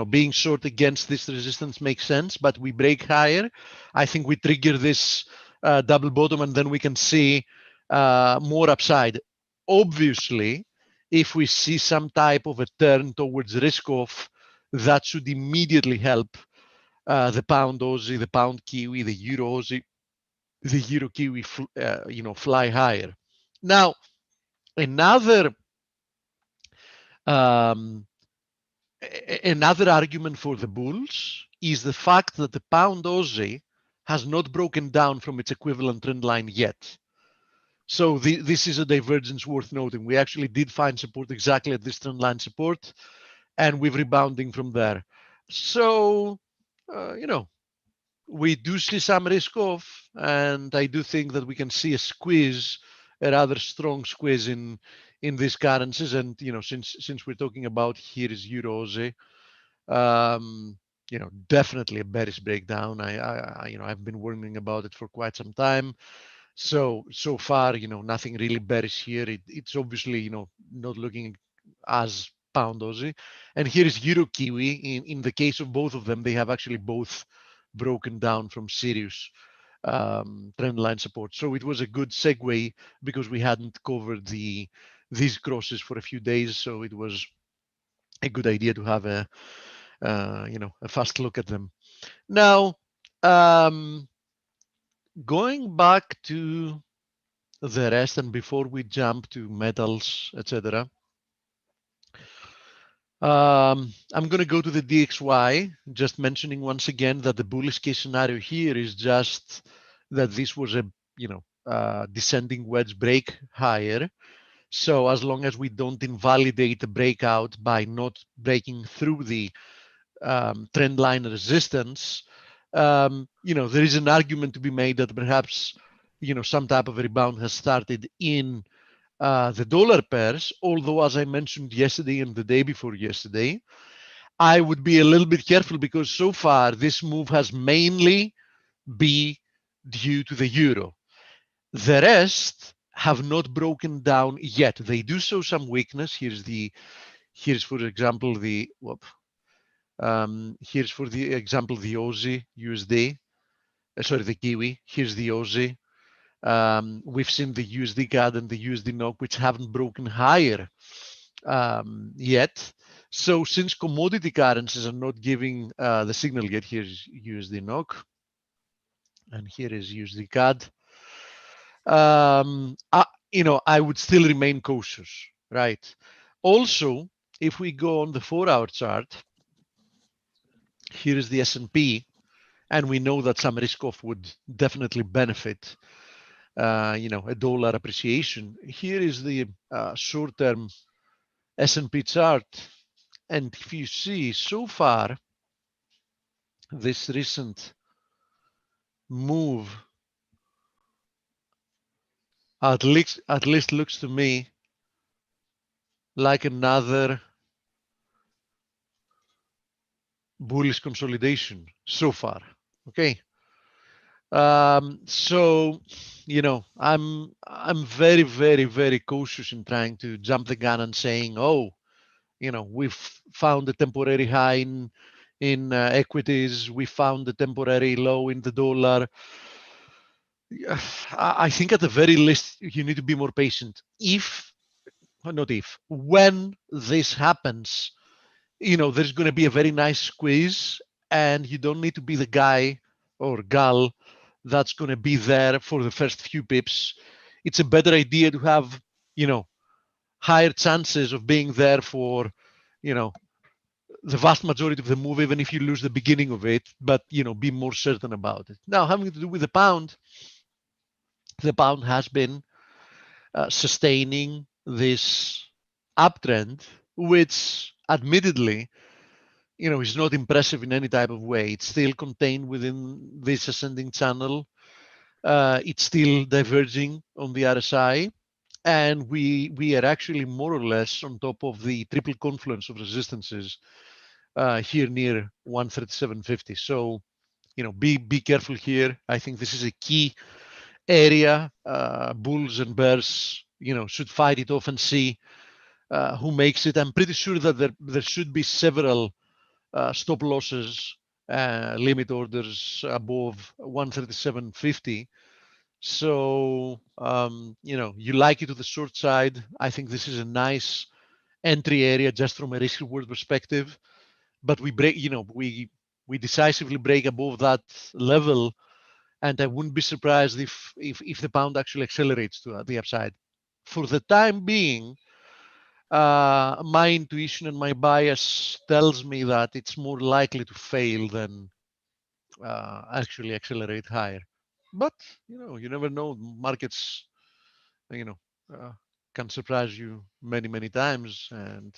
being short against this resistance makes sense, but we break higher. I think we trigger this double bottom, and then we can see more upside. Obviously, if we see some type of a turn towards risk off, that should immediately help the pound Aussie, the pound Kiwi, the euro Aussie, the euro Kiwi, fly higher. Now, another argument for the bulls is the fact that the pound Aussie has not broken down from its equivalent trend line yet. So this is a divergence worth noting. We actually did find support exactly at this trend line support, and we're rebounding from there. So, we do see some risk off, and I do think that we can see a squeeze, a rather strong squeeze in these currencies. And since we're talking about here is euro Aussie, definitely a bearish breakdown. I've been warning about it for quite some time. So far, nothing really bearish here. It's obviously, not looking as pound Aussie. And here is euro Kiwi. In the case of both of them, they have actually both broken down from serious trend line support. So it was a good segue because we hadn't covered these crosses for a few days. So it was a good idea to have a fast look at them. Now, going back to the rest, and before we jump to metals, etc., I'm going to go to the DXY, just mentioning once again that the bullish case scenario here is just that this was a descending wedge break higher. So as long as we don't invalidate the breakout by not breaking through the trend line resistance, there is an argument to be made that perhaps some type of a rebound has started in the dollar pairs. Although, as I mentioned yesterday and the day before yesterday, I would be a little bit careful because so far this move has mainly been due to the euro. The rest have not broken down yet. They do show some weakness. Here's for example the here's for the example the Aussie USD. sorry, the Kiwi. Here's the Aussie. We've seen the USD CAD and the USD NOK, which haven't broken higher yet. So since commodity currencies are not giving the signal yet, here's USD NOK, and here is USD CAD. I would still remain cautious, right? Also, if we go on the 4-hour chart, here is the S&P, and we know that some risk off would definitely benefit, a dollar appreciation. Here is the short-term S&P chart, and if you see so far, this recent move at least looks to me like another bullish consolidation so far. Okay. So, I'm very, very, very cautious in trying to jump the gun and saying, oh, we've found a temporary high in equities. We found a temporary low in the dollar. I think at the very least, you need to be more patient. When this happens, there's going to be a very nice squeeze, and you don't need to be the guy or gal that's going to be there for the first few pips. It's a better idea to have, higher chances of being there for, the vast majority of the move, even if you lose the beginning of it, but, be more certain about it. Now, having to do with the pound has been sustaining this uptrend, which admittedly, is not impressive in any type of way. It's still contained within this ascending channel. It's still diverging on the RSI, and we are actually more or less on top of the triple confluence of resistances here near 137.50. So, be careful here. I think this is a key area. Bulls and bears, should fight it off and see who makes it. I'm pretty sure that there should be several stop losses, limit orders above 137.50. So, you like it to the short side. I think this is a nice entry area just from a risk reward perspective. But we break, we decisively break above that level, and I wouldn't be surprised if the pound actually accelerates to the upside. For the time being, my intuition and my bias tells me that it's more likely to fail than actually accelerate higher. But you never know. Markets, can surprise you many times, and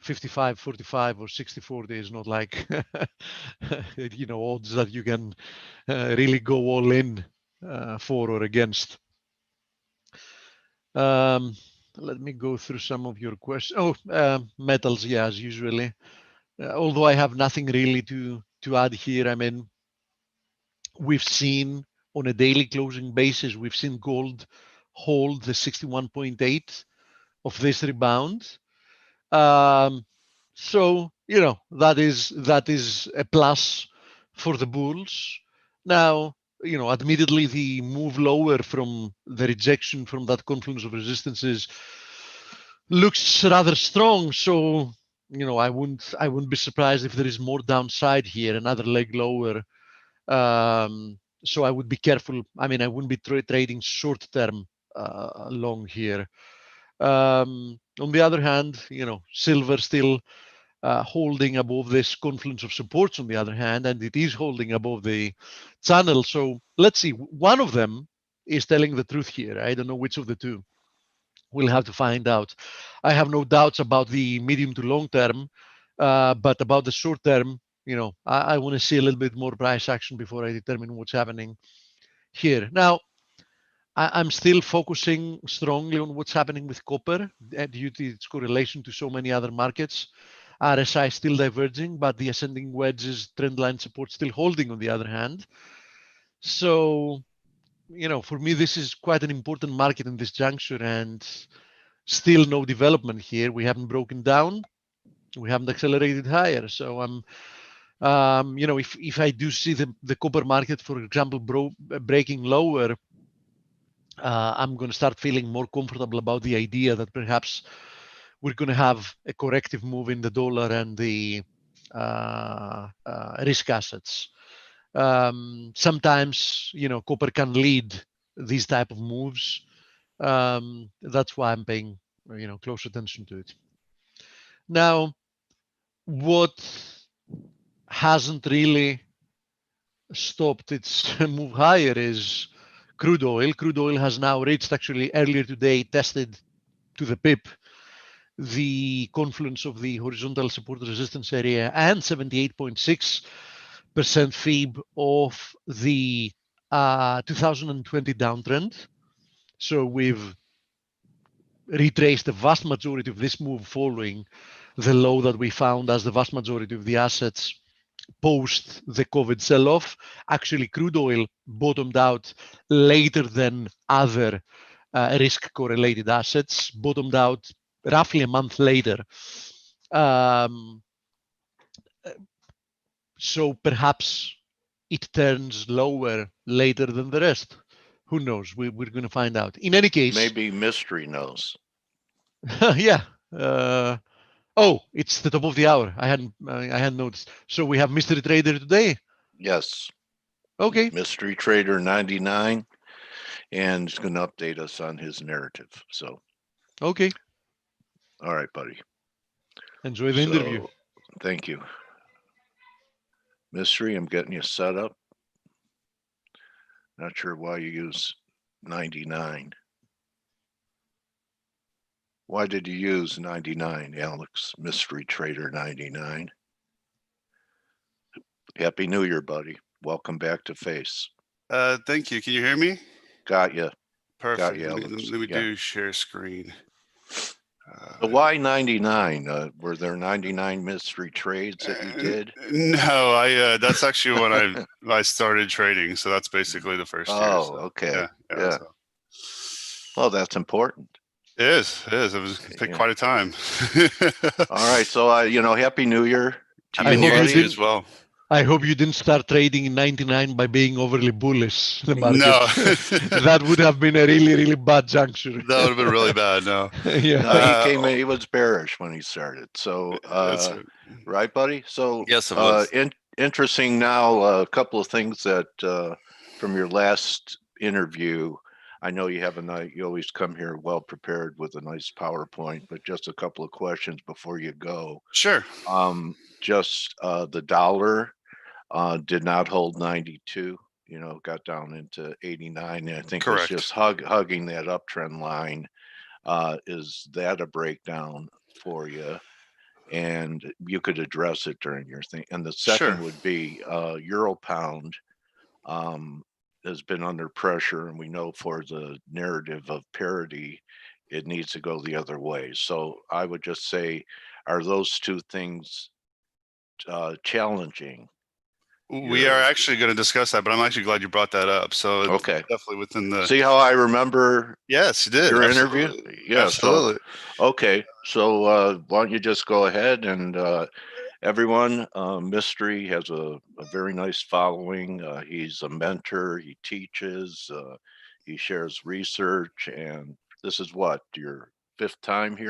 55-45 or 60-40 is not like odds that you can really go all in for or against. Let me go through some of your questions. Metals, yeah, as usually. Although I have nothing really to add here. I mean, we've seen on a daily closing basis, we've seen gold hold the 61.8 of this rebound. So that is a plus for the bulls. Now, admittedly, the move lower from the rejection from that confluence of resistances looks rather strong. So, I wouldn't be surprised if there is more downside here, another leg lower. So I would be careful. I mean, I wouldn't be trading short term long here. On the other hand, silver still holding above this confluence of supports on the other hand, and it is holding above the channel. So let's see. One of them is telling the truth here. I don't know which of the two. We'll have to find out. I have no doubts about the medium to long term, but about the short term, I want to see a little bit more price action before I determine what's happening here. Now, I'm still focusing strongly on what's happening with copper due to its correlation to so many other markets. RSI still diverging, but the ascending wedges trendline support still holding on the other hand. So, for me, this is quite an important market in this juncture, and still no development here. We haven't broken down. We haven't accelerated higher. So I'm If I do see the copper market, for example, breaking lower, I'm going to start feeling more comfortable about the idea that perhaps we're going to have a corrective move in the dollar and the risk assets. Sometimes, copper can lead these type of moves. That's why I'm paying, close attention to it. Now, what hasn't really stopped its move higher is crude oil. Crude oil has now reached, actually earlier today, tested to the pip the confluence of the horizontal support resistance area and 78.6% fib of the 2020 downtrend. So we've retraced the vast majority of this move following the low that we found as the vast majority of the assets post the COVID sell-off. Actually, crude oil bottomed out later than other risk correlated assets, bottomed out roughly a month later. So perhaps it turns lower later than the rest. Who knows? We're going to find out. In any case, Maybe Mystery knows. Yeah. Oh, it's the top of the hour. I hadn't noticed. So we have Mystery Trader today. Yes. Okay. Mystery Trader 99, and he's going to update us on his narrative. So. Okay. All right, buddy. Enjoy the interview. Thank you. Mystery, I'm getting you set up. Not sure why you use 99. Why did you use 99, Alex? Mystery Trader 99. Happy New Year, buddy. Welcome back to Face. Thank you. Can you hear me? Got you. Perfect. Got you, Let me do share screen. Why 99? Were there 99 mystery trades that you did? No, that's actually when I started trading. So that's basically the first year. Oh, so, okay. Yeah. So. Well, that's important. It is. It was quite a time. All right. So, Happy New Year. Happy New Year to you as well. I hope you didn't start trading in 99 by being overly bullish. The market. No. That would have been a really, really bad juncture. That would have been really bad. No. Yeah. No, he came in, he was bearish when he started. So, right, buddy? So, yes, it was. Interesting now, a couple of things that from your last interview. I know you you always come here well prepared with a nice PowerPoint, but just a couple of questions before you go. Sure. Just the dollar did not hold 92, got down into 89. I think Correct. it's just hugging that uptrend line. Is that a breakdown for you? And you could address it during your thing. And the second would be Euro Pound has been under pressure, and we know for the narrative of parity, it needs to go the other way. So I would just say, are those two things challenging? We are actually going to discuss that, but I'm actually glad you brought that up. So okay, definitely within the. See how I remember? Yes, you did Your absolutely. Interview. Yeah, absolutely. So, okay, so why don't you just go ahead and everyone? Mystery has a very nice following. He's a mentor. He teaches. He shares research, and this is what your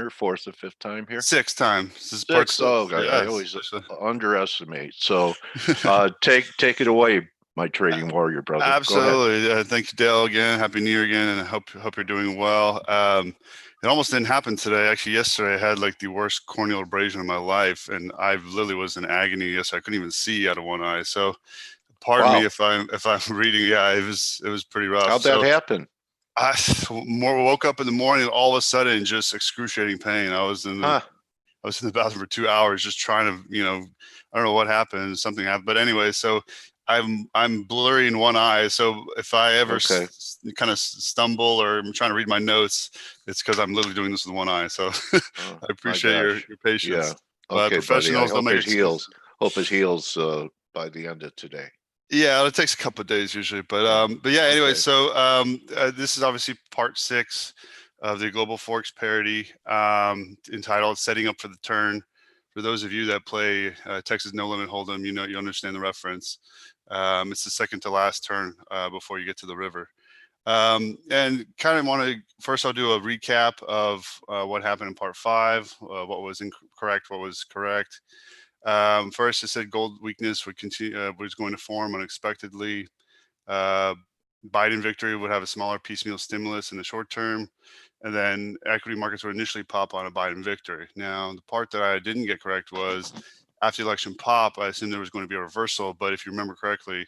fourth or fifth time here? Sixth time. This is Sixth. Oh, I always underestimate. So take it away, my trading warrior brother. Absolutely. Thank you, Dale, again. Happy New Year again, and I hope you're doing well. It almost didn't happen today. Actually, yesterday I had like the worst corneal abrasion of my life, and I literally was in agony. Yes, I couldn't even see out of one eye. So pardon me if I'm reading. Yeah, it was pretty rough. How'd that happen? I woke up in the morning, all of a sudden, just excruciating pain. I was in the bathroom for 2 hours, just trying to, I don't know what happened. Something happened, but anyway, so I'm blurry in one eye. So if I ever kind of stumble or I'm trying to read my notes, it's because I'm literally doing this with one eye. So I appreciate your patience. Yeah. Okay, professionals buddy. don't make excuses. Hope it heals by the end of today. Yeah, it takes a couple of days usually, but yeah. Anyway, so this is obviously part 6 of the Global Forex Parity, entitled "Setting Up for the Turn For those of you that play Texas No Limit Hold'em, you understand the reference. It's the second to last turn before you get to the river. And kind of want to, first I'll do a recap of what happened in part 5, what was incorrect, what was correct. First, I said gold weakness would continue, was going to form unexpectedly. Biden victory would have a smaller piecemeal stimulus in the short term, and then equity markets would initially pop on a Biden victory. Now, the part that I didn't get correct was after the election pop, I assumed there was going to be a reversal, but if you remember correctly,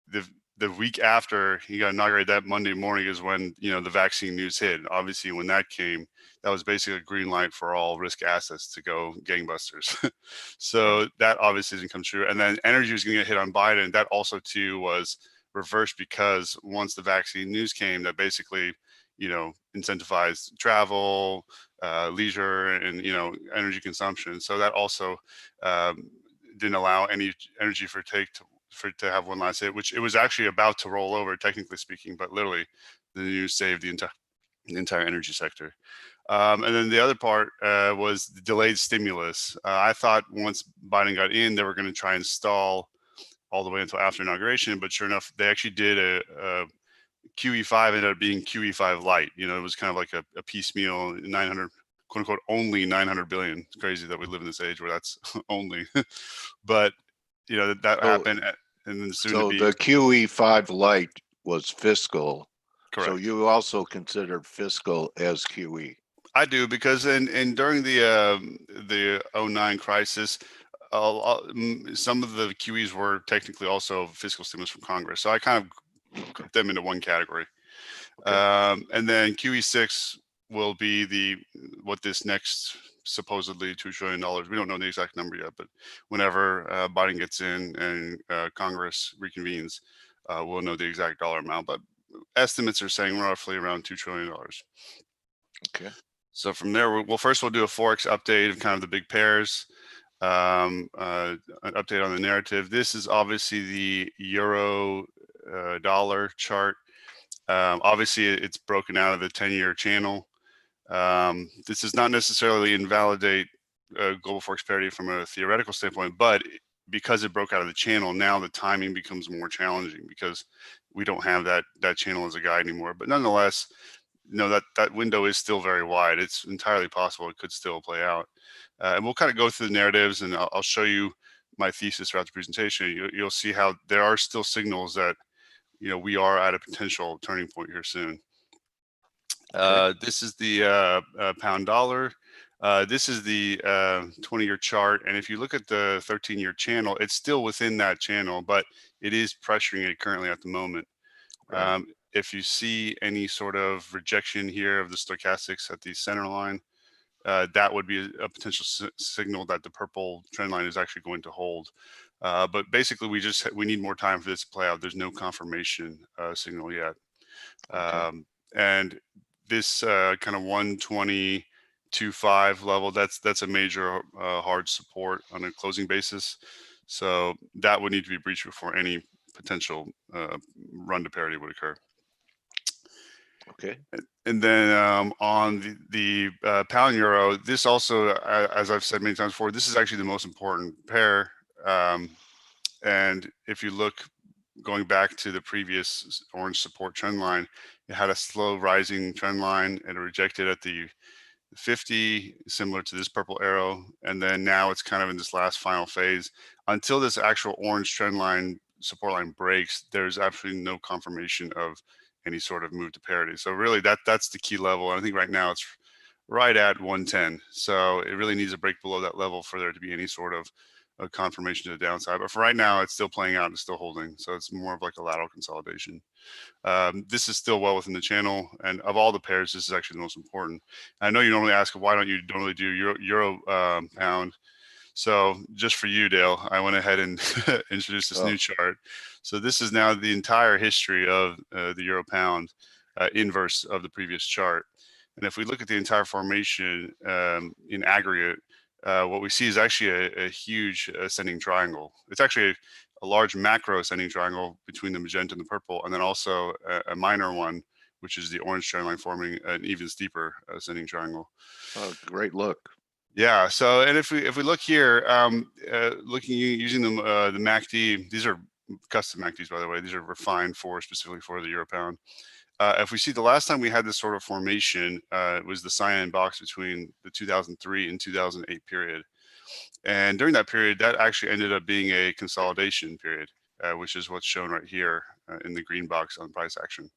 the week after he got inaugurated, that Monday morning is when, the vaccine news hit. Obviously, when that came, that was basically a green light for all risk assets to go gangbusters. So that obviously didn't come true. And then energy was going to get hit on Biden. That also too was reversed because once the vaccine news came, that basically, incentivized travel, leisure, and energy consumption. So that also didn't allow any energy to have one last hit, which it was actually about to roll over, technically speaking, but literally the news saved the entire energy sector. And then the other part was the delayed stimulus. I thought once Biden got in, they were going to try and stall all the way until after inauguration, but sure enough, they actually did a QE5 ended up being QE5 light. It was kind of like a piecemeal 900, quote unquote, only 900 billion. It's crazy that we live in this age where that's only, but that happened. And then soon so to be, the QE5 light was fiscal. correct. So you also considered fiscal as QE. I do, because and during the 09 crisis, some of the QEs were technically also fiscal stimulus from Congress. So I kind of put them into one category. Okay. And then QE6 will be what this next supposedly $2 trillion. We don't know the exact number yet, but whenever Biden gets in and Congress reconvenes, we'll know the exact dollar amount. But estimates are saying roughly around $2 trillion. Okay. So from there, we'll do a Forex update of kind of the big pairs, an update on the narrative. This is obviously the euro dollar chart. Obviously, it's broken out of the 10-year channel. This does not necessarily invalidate global Forex parity from a theoretical standpoint, but because it broke out of the channel, now the timing becomes more challenging because we don't have that channel as a guide anymore. But nonetheless, that window is still very wide. It's entirely possible it could still play out. And we'll kind of go through the narratives, and I'll show you my thesis throughout the presentation. You'll see how there are still signals that we are at a potential turning point here soon. This is the pound dollar. This is the 20-year chart. And if you look at the 13-year channel, it's still within that channel, but it is pressuring it currently at the moment. Right. If you see any sort of rejection here of the stochastics at the center line, that would be a potential signal that the purple trend line is actually going to hold. But basically, we need more time for this to play out. There's no confirmation signal yet. Okay. And this kind of 120.25 level, that's a major hard support on a closing basis. So that would need to be breached before any potential run to parity would occur. Okay. And then on the pound euro, this also, as I've said many times before, this is actually the most important pair. And if you look going back to the previous orange support trend line, it had a slow rising trend line and it rejected at the 50, similar to this purple arrow. And then now it's kind of in this last final phase. Until this actual orange trend line, support line breaks, there's absolutely no confirmation of any sort of move to parity. So really that's the key level. And I think right now it's right at 110. So it really needs to break below that level for there to be any sort of a confirmation to the downside. But for right now, it's still playing out and still holding. So it's more of like a lateral consolidation. This is still well within the channel. And of all the pairs, this is actually the most important. I know you normally ask, why don't you normally do euro pound? So just for you, Dale, I went ahead and introduced this new chart. So this is now the entire history of the euro pound inverse of the previous chart. And if we look at the entire formation in aggregate, what we see is actually a huge ascending triangle. It's actually a large macro ascending triangle between the magenta and the purple, and then also a minor one, which is the orange trend line forming an even steeper ascending triangle. Oh, great look. Yeah. So, and if we look here, using the MACD, these are custom MACDs, by the way. These are refined specifically for the euro pound. If we see the last time we had this sort of formation, it was the cyan box between the 2003 and 2008 period. And during that period, that actually ended up being a consolidation period, which is what's shown right here in the green box on price action.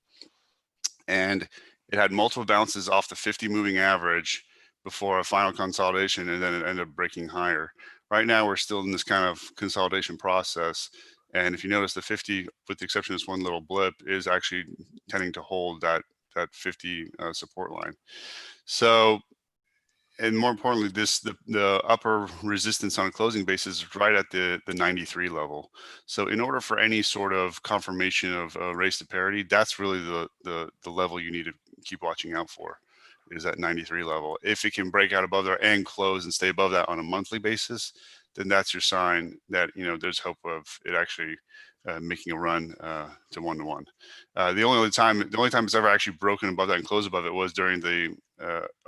And it had multiple bounces off the 50 moving average before a final consolidation, and then it ended up breaking higher. Right now, we're still in this kind of consolidation process. And if you notice, the 50, with the exception of this one little blip, is actually tending to hold that 50 support line. So, and more importantly, the upper resistance on a closing basis is right at the 93 level. So in order for any sort of confirmation of race to parity, that's really the level you need to keep watching out for, is that 93 level. If it can break out above there and close and stay above that on a monthly basis, then that's your sign that, you know, there's hope of it actually making a run to 1-to-1. The only time it's ever actually broken above that and closed above it was during the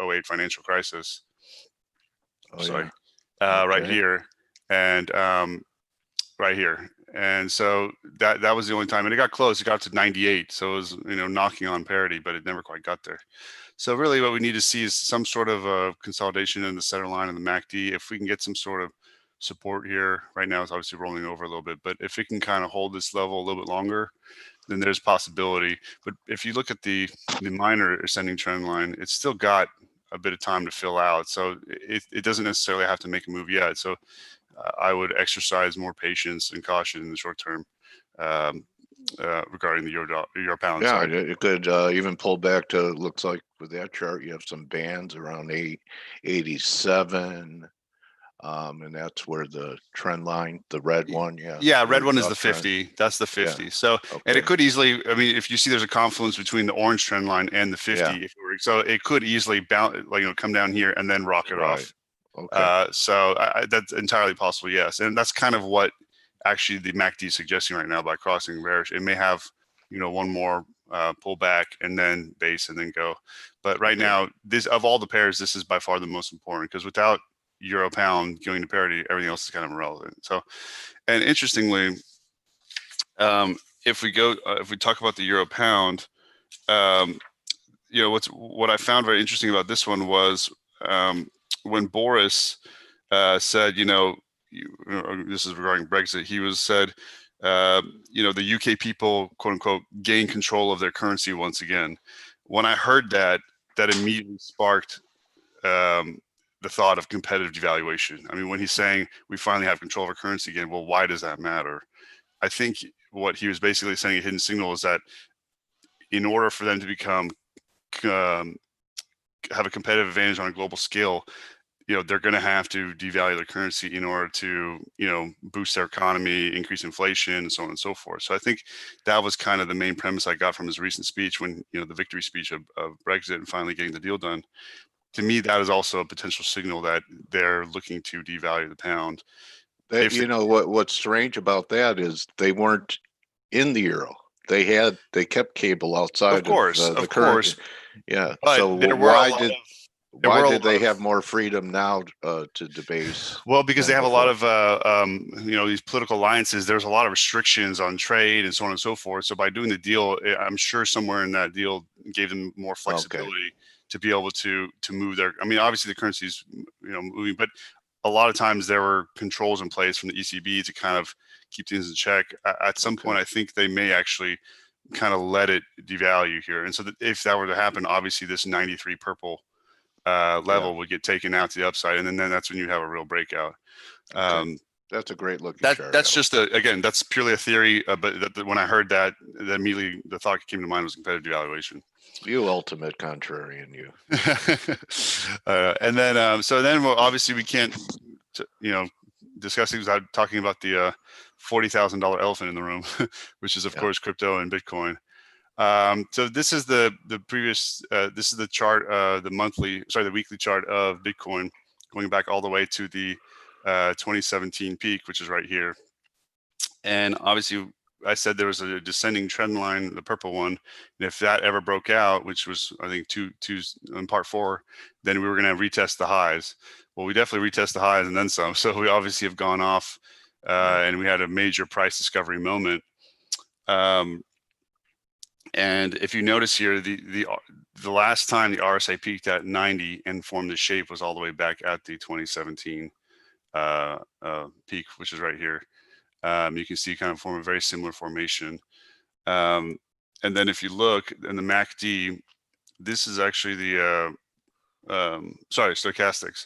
08 financial crisis. Oh, Sorry, yeah. right Okay. here and right here. And so that was the only time, and it got close. It got to 98, so it was, you know, knocking on parity, but it never quite got there. So really, what we need to see is some sort of consolidation in the center line of the MACD. If we can get some sort of support here, right now it's obviously rolling over a little bit, but if it can kind of hold this level a little bit longer, then there's possibility. But if you look at the minor ascending trend line, it's still got a bit of time to fill out. So it doesn't necessarily have to make a move yet. So I would exercise more patience and caution in the short term regarding the euro pound. Yeah, Sorry. it could even pull back to, looks like with that chart, you have some bands around 887. And that's where the trend line, the red one, Yeah, red one is horizontal the trend. 50. That's the 50. Yeah. So, and Okay. it could easily, I mean, if you see there's a confluence between the orange trend line and the 50, Yeah. so it could easily bounce, like, you know, come down here and then rocket Right. off. Okay. So that's entirely possible, yes. And that's kind of what actually the MACD is suggesting right now by crossing bearish. It may have, you know, one more pull back and then base and then go. But right Okay. now, this, of all the pairs, this is by far the most important, because without euro pound going to parity, everything else is kind of irrelevant. So, and interestingly, if we talk about the euro pound, you know, what I found very interesting about this one was when Boris said, you know, this is regarding Brexit, he said, you know, the UK people, quote unquote, gain control of their currency once again. When I heard that immediately sparked the thought of competitive devaluation. I mean, when he's saying we finally have control of our currency again, well, why does that matter? I think what he was basically saying, a hidden signal, is that in order for them to become have a competitive advantage on a global scale, you know, they're going to have to devalue their currency in order to, you know, boost their economy, increase inflation, and so on and so forth. So I think that was kind of the main premise I got from his recent speech, when, you know, the victory speech of Brexit and finally getting the deal done. To me, that is also a potential signal that they're looking to devalue the pound. You know, what's strange about that is they weren't in the euro. They kept cable outside of course, the currency. Yeah. But so why did they have more freedom now to debase? Well, because they have before? a lot of, you know, these political alliances. There's a lot of restrictions on trade and so on and so forth. So by doing the deal, I'm sure somewhere in that deal gave them more flexibility to be able to move their. I mean, obviously the currency's, you know, moving, but a lot of times there were controls in place from the ECB to kind of keep things in check. At some point, I think they may actually kind of let it devalue here. And so if that were to happen, obviously this 93 purple level would get taken out to the upside, and then that's when you have a real breakout. That's a great looking chart. That's just again, that's purely a theory, but when I heard that, immediately the thought that came to mind was competitive devaluation. You ultimate contrarian, you. And then so then, well, obviously we can't, you know, discuss things without talking about the $40,000 elephant in the room, which is of course crypto and Bitcoin. So this is the previous, this is the chart, the weekly chart of Bitcoin, going back all the way to the 2017 peak, which is right here. And obviously, I said there was a descending trend line, the purple one, and if that ever broke out, which was I think two in part 4, then we were going to retest the highs. Well, we definitely retest the highs and then some. So we obviously have gone off, and we had a major price discovery moment. And if you notice here, the last time the RSI peaked at 90 and formed the shape was all the way back at the 2017 peak, which is right here. You can see kind of form a very similar formation. And then if you look in the MACD, this is actually the, stochastics.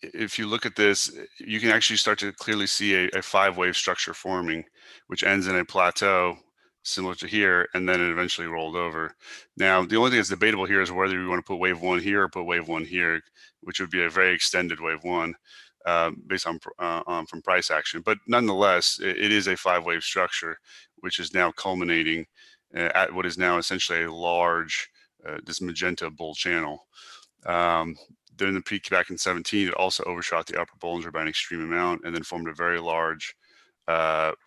If you look at this, you can actually start to clearly see a 5-wave structure forming, which ends in a plateau similar to here, and then it eventually rolled over. Now, the only thing that's debatable here is whether you want to put wave 1 here or put wave 1 here, which would be a very extended wave 1 based on from price action. But nonetheless, it is a 5-wave structure, which is now culminating at what is now essentially a large, this magenta bull channel. During the peak back in 17, it also overshot the upper Bollinger by an extreme amount and then formed a very large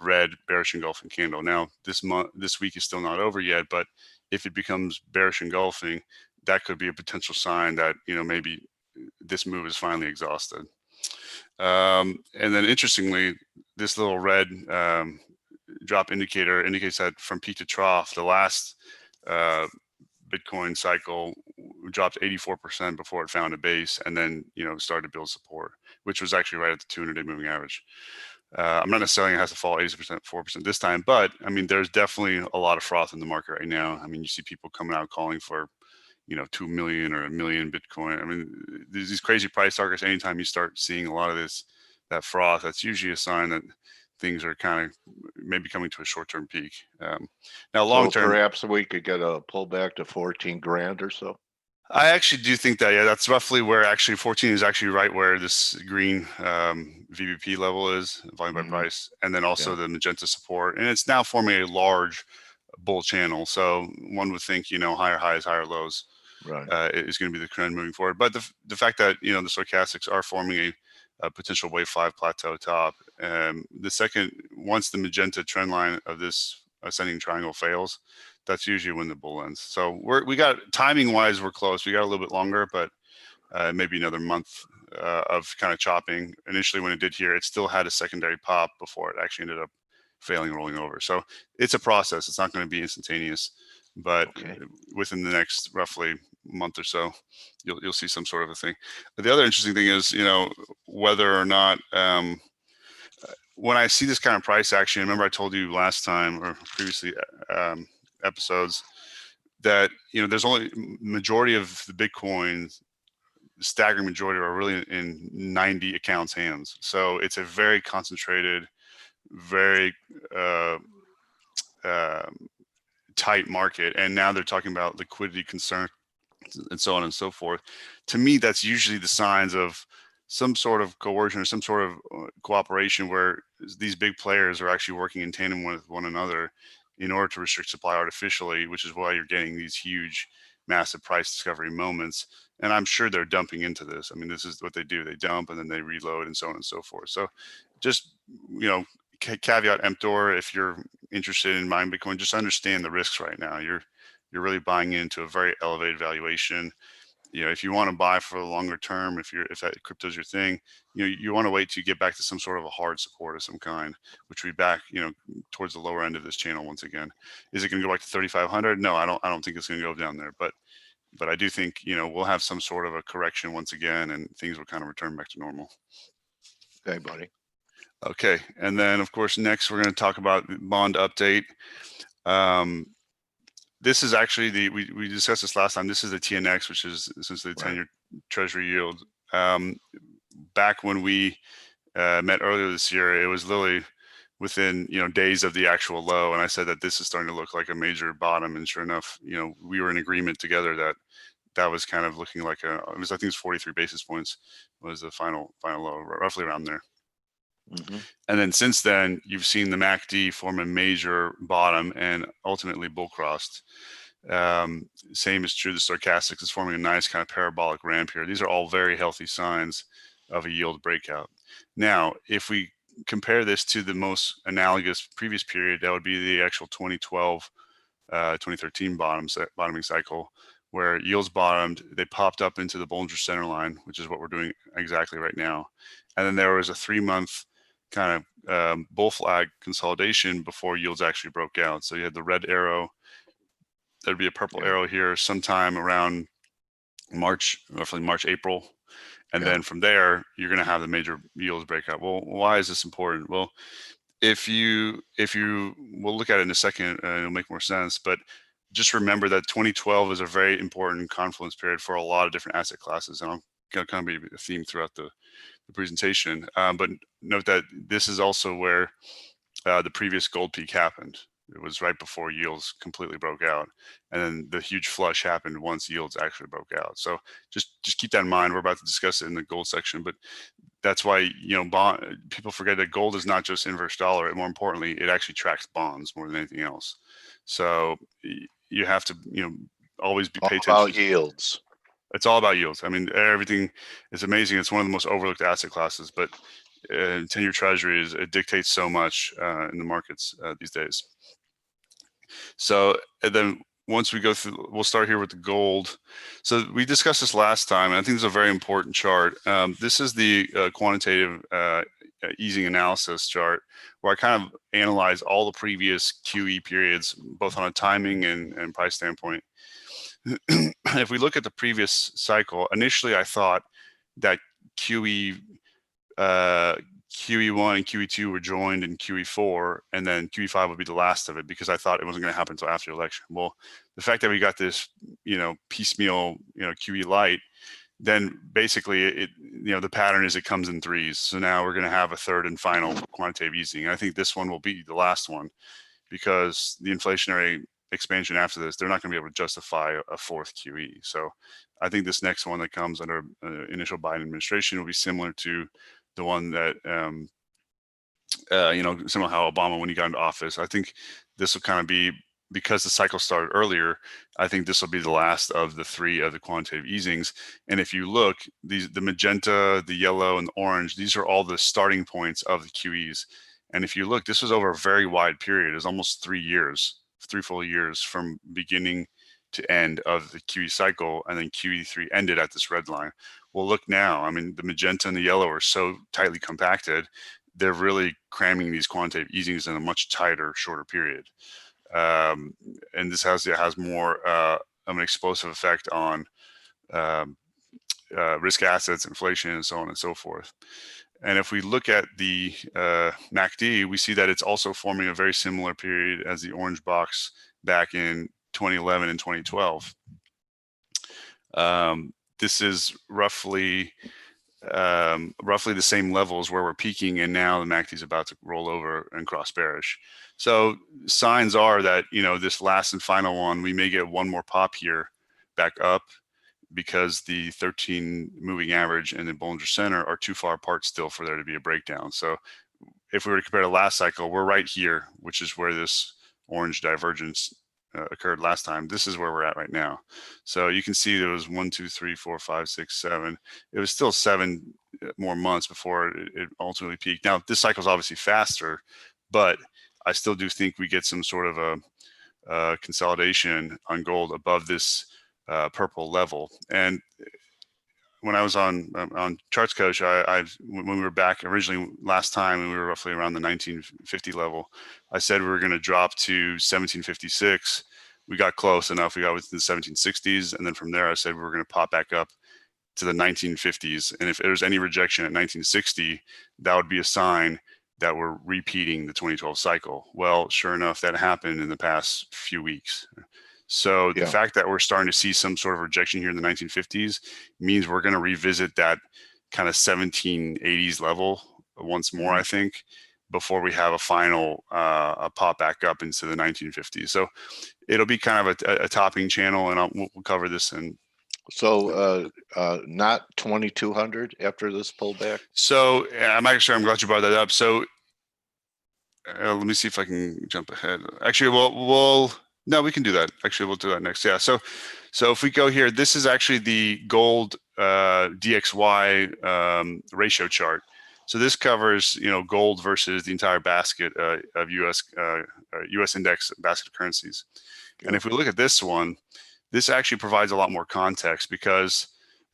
red bearish engulfing candle. Now, this week is still not over yet, but if it becomes bearish engulfing, that could be a potential sign that, you know, maybe this move is finally exhausted. And then interestingly, this little red drop indicator indicates that from peak to trough, the last Bitcoin cycle dropped 84% before it found a base, and then, you know, started to build support, which was actually right at the 200-day moving average. I'm not necessarily it has to fall 80%, 4% this time, but I mean, there's definitely a lot of froth in the market right now. I mean, you see people coming out calling for, you know, 2 million or 1 million Bitcoin. I mean, there's these crazy price targets. Anytime you start seeing a lot of that froth, that's usually a sign that things are kind of maybe coming to a short-term peak. Now, long-term, perhaps we could get a pullback to 14 grand or so. I actually do think that, yeah, that's roughly where actually 14 is actually right where this green VBP level is, volume by price, and then also the magenta support. And it's now forming a large bull channel. So one would think, you know, higher highs, higher lows is going to be the trend moving forward. But the fact that, you know, the stochastics are forming a potential wave 5 plateau top. The second, once the magenta trend line of this ascending triangle fails, that's usually when the bull ends. So we got timing wise, we're close. We got a little bit longer, but maybe another month of kind of chopping. Initially, when it did here, it still had a secondary pop before it actually ended up failing, rolling over. So it's a process. It's not going to be instantaneous, but within the next roughly month or so, you'll see some sort of a thing. But the other interesting thing is, you know, whether or not when I see this kind of price action, remember I told you last time or previously episodes that, you know, there's only majority of the Bitcoin, the staggering majority are really in 90 accounts hands. So it's a very concentrated, very tight market. And now they're talking about liquidity concern and so on and so forth. To me, that's usually the signs of some sort of coercion or some sort of cooperation where these big players are actually working in tandem with one another in order to restrict supply artificially, which is why you're getting these huge, massive price discovery moments. And I'm sure they're dumping into this. I mean, this is what they do. They dump and then they reload and so on and so forth. So just, you know, caveat emptor, if you're interested in buying Bitcoin, just understand the risks right now. You're really buying into a very elevated valuation. You know, if you want to buy for the longer term, if that crypto is your thing, you know, you want to wait to get back to some sort of a hard support of some kind, which will be back, you know, towards the lower end of this channel once again. Is it going to go back to 3,500? No, I don't think it's going to go down there. But I do think, you know, we'll have some sort of a correction once again, and things will kind of return back to normal. Okay, buddy. Okay, and then of course next we're going to talk about the bond update. This is actually we discussed this last time. This is the TNX, which is essentially the 10-year Treasury yield. Back when we met earlier this year, it was literally within, you know, days of the actual low, and I said that this is starting to look like a major bottom. And sure enough, you know, we were in agreement together that was kind of looking like I think it's 43 basis points was the final low, roughly around there. And then since then, you've seen the MACD form a major bottom and ultimately bull crossed. Same is true. The stochastics is forming a nice kind of parabolic ramp here. These are all very healthy signs of a yield breakout. Now, if we compare this to the most analogous previous period, that would be the actual 2012, 2013 bottoming cycle, where yields bottomed, they popped up into the Bollinger Center line, which is what we're doing exactly right now. And then there was a 3-month kind of bull flag consolidation before yields actually broke out. So you had the red arrow, there'd be a purple arrow here sometime around March, roughly March, April. And then from there, you're going to have the major yields breakout. Well, why is this important? Well, if you we'll look at it in a second, it'll make more sense. But just remember that 2012 is a very important confluence period for a lot of different asset classes, and I'm going to kind of be a theme throughout the presentation. But note that this is also where the previous gold peak happened. It was right before yields completely broke out, and then the huge flush happened once yields actually broke out. So just keep that in mind. We're about to discuss it in the gold section, but that's why, you know, people forget that gold is not just inverse dollar, and more importantly, it actually tracks bonds more than anything else. So you have to, you know, always pay attention. About yields. It's all about yields. I mean, everything is amazing. It's one of the most overlooked asset classes, but 10-year treasury it dictates so much in the markets these days. So, and then once we go through, we'll start here with the gold. So we discussed this last time, and I think this is a very important chart. This is the quantitative easing analysis chart, where I kind of analyze all the previous QE periods, both on a timing and price standpoint. If we look at the previous cycle, initially I thought that QE1 and QE2 were joined in QE4, and then QE5 would be the last of it, because I thought it wasn't going to happen until after the election. Well, the fact that we got this, you know, piecemeal, you know, QE light, then basically it, you know, the pattern is it comes in threes. So now we're going to have a third and final quantitative easing. And I think this one will be the last one, because the inflationary expansion after this, they're not going to be able to justify a fourth QE. So I think this next one that comes under initial Biden administration will be similar to the one that, you know, similar to how Obama, when he got into office. I think this will kind of be, because the cycle started earlier, I think this will be the last of the three of the quantitative easings. And if you look, the magenta, the yellow, and the orange, these are all the starting points of the QEs. And if you look, this was over a very wide period. It's almost 3 years, 3 full years from beginning to end of the QE cycle, and then QE3 ended at this red line. Well, look now, I mean, the magenta and the yellow are so tightly compacted, they're really cramming these quantitative easings in a much tighter, shorter period. And this has more of an explosive effect on risk assets, inflation, and so on and so forth. And if we look at the MACD, we see that it's also forming a very similar period as the orange box back in 2011 and 2012. This is roughly the same levels where we're peaking, and now the MACD is about to roll over and cross bearish. So signs are that, you know, this last and final one, we may get one more pop here back up, because the 13 moving average and the Bollinger Center are too far apart still for there to be a breakdown. So if we were to compare to last cycle, we're right here, which is where this orange divergence occurred last time. This is where we're at right now. So you can see there was 1, 2, 3, 4, 5, 6, 7. It was still 7 more months before it ultimately peaked. Now this cycle is obviously faster, but I still do think we get some sort of a consolidation on gold above this purple level. And when I was on Charts Coach, when we were back originally last time, and we were roughly around the 1950 level, I said we were going to drop to 1756. We got close enough. We got within the 1760s, and then from there, I said we were going to pop back up to the 1950s. And if there's any rejection at 1960, that would be a sign that we're repeating the 2012 cycle. Well, sure enough, that happened in the past few weeks. So the fact that we're starting to see some sort of rejection here in the 1950s means we're going to revisit that kind of 1780s level once more, I think, before we have a final a pop back up into the 1950s. So it'll be kind of a topping channel, and we'll cover this in. So not 2200 after this pullback? So I'm glad you brought that up. So let me see if I can jump ahead. Actually, no, we can do that. Actually, we'll do that next. Yeah. So if we go here, this is actually the gold DXY ratio chart. So this covers, gold versus the entire basket of U.S. index basket currencies. And if we look at this one, this actually provides a lot more context because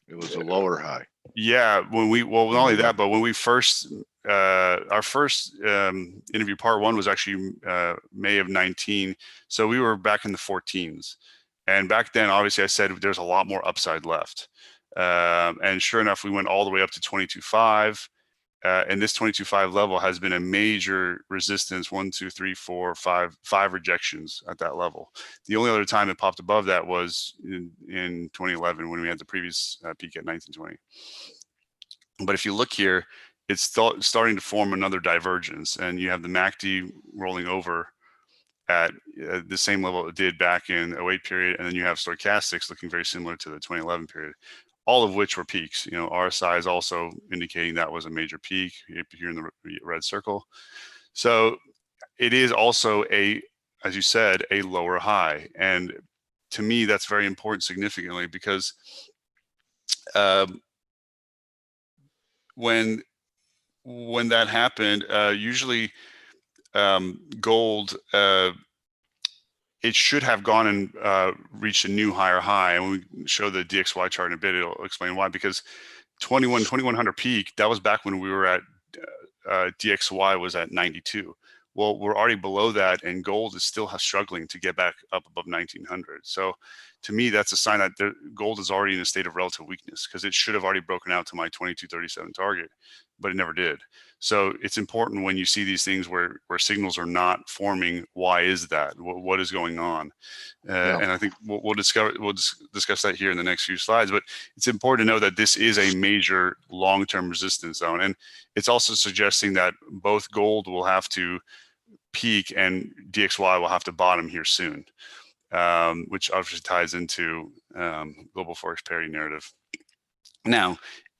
it was a lower high. Yeah, not only that, but when we first, our first interview, part one was actually May of 19. So we were back in the 14s. And back then, obviously, I said there's a lot more upside left. And sure enough, we went all the way up to 22.5. And this 22.5 level has been a major resistance, 1, 2, 3, 4, 5 rejections at that level. The only other time it popped above that was in 2011 when we had the previous peak at 1920. But if you look here, it's starting to form another divergence, and you have the MACD rolling over at the same level it did back in 08 period, and then you have stochastics looking very similar to the 2011 period. All of which were peaks. RSI is also indicating that was a major peak here in the red circle. So it is also as you said, a lower high. And to me, that's very important significantly because when that happened, usually gold, it should have gone and reached a new higher high. And when we show the DXY chart in a bit, it'll explain why. Because 2100 peak, that was back when we were at DXY was at 92. Well, we're already below that, and gold is still struggling to get back up above 1900. So to me, that's a sign that gold is already in a state of relative weakness, because it should have already broken out to my 2237 target, but it never did. So it's important when you see these things where signals are not forming. Why is that? What is going on? And I think we'll discuss that here in the next few slides. But it's important to know that this is a major long-term resistance zone, and it's also suggesting that both gold will have to peak and DXY will have to bottom here soon, which obviously ties into global forex parity narrative. Now,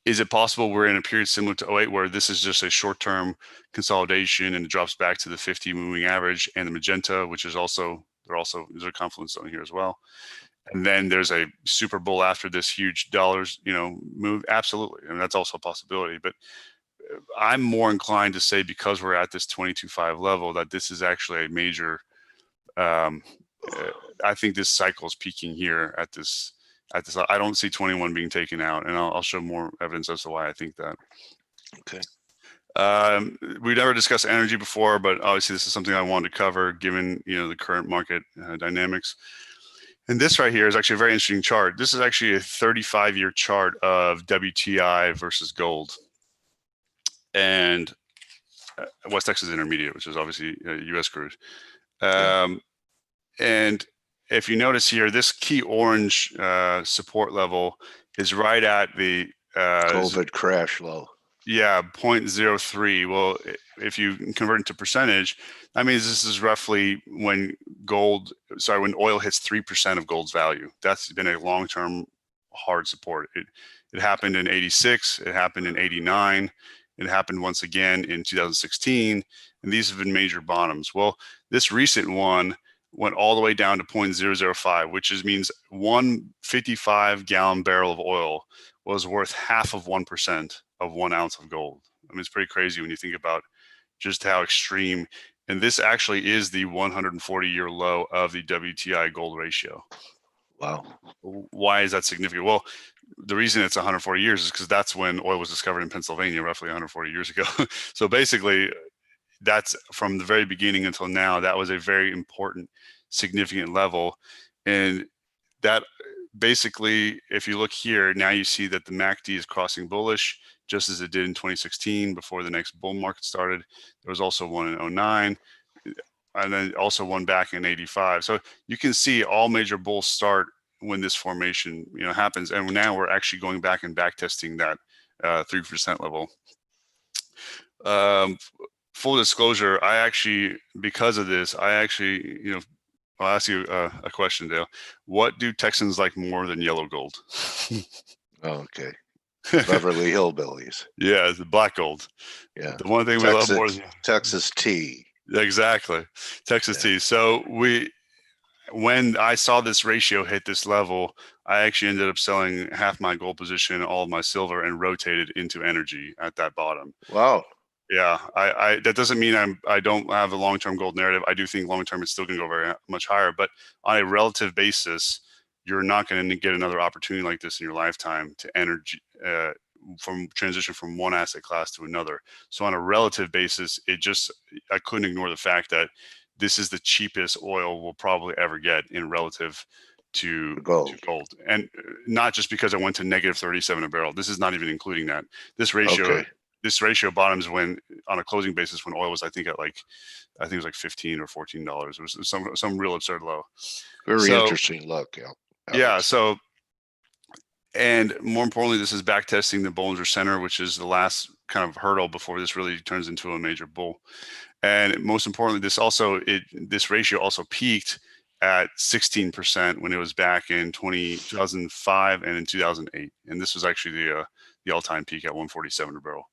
is it possible we're in a period similar to 08 where this is just a short-term consolidation and it drops back to the 50 moving average and the magenta, which is also, there's a confluence zone here as well. And then there's a super bull after this huge dollars, move? Absolutely. I mean, that's also a possibility. But I'm more inclined to say, because we're at this 22.5 level, that this is actually a major, I think this cycle is peaking here at this. I don't see 21 being taken out, and I'll show more evidence as to why I think that. Okay. We've never discussed energy before, but obviously this is something I wanted to cover given the current market dynamics. And this right here is actually a very interesting chart. This is actually a 35-year chart of WTI versus gold and West Texas Intermediate, which is obviously U.S. crude. And if you notice here, this key orange support level is right at the COVID crash low. Yeah, 0.03. Well, if you convert it to percentage, that means this is roughly when when oil hits 3% of gold's value. That's been a long-term hard support. It happened in 86, it happened in 89, it happened once again in 2016, and these have been major bottoms. Well, this recent one went all the way down to 0.005, which means 155-gallon barrel of oil was worth half of 1% of 1 ounce of gold. I mean, it's pretty crazy when you think about just how extreme. And this actually is the 140-year low of the WTI gold ratio. Wow. Why is that significant? Well, the reason it's 140 years is because that's when oil was discovered in Pennsylvania roughly 140 years ago. So basically, that's from the very beginning until now, that was a very important, significant level. And that basically, if you look here, now you see that the MACD is crossing bullish, just as it did in 2016 before the next bull market started. There was also one in 09, and then also one back in 85. So you can see all major bulls start when this formation happens. And now we're actually going back and back testing that 3% level. Full disclosure, because of this, I'll ask you a question, Dale. What do Texans like more than yellow gold? Okay. Beverly Hillbillies. Yeah, the black gold. Yeah. The one thing we love more than Texas tea. Exactly. Texas tea. So when I saw this ratio hit this level, I actually ended up selling half my gold position, all of my silver, and rotated into energy at that bottom. Wow. Yeah, I that doesn't mean I don't have a long-term gold narrative. I do think long-term it's still going to go very much higher, but on a relative basis, you're not going to get another opportunity like this in your lifetime to energy from transition from one asset class to another. So on a relative basis, I couldn't ignore the fact that this is the cheapest oil we'll probably ever get in relative to gold. And not just because it went to negative 37 a barrel. This is not even including that. This ratio bottoms when on a closing basis when oil was, I think it was like $15 or $14. It was some real absurd low. Very interesting look. Yeah. So, and more importantly, this is back testing the Bollinger Center, which is the last kind of hurdle before this really turns into a major bull. And most importantly, this ratio also peaked at 16% when it was back in 2005 and in 2008. And this was actually the all-time peak at 147 a barrel.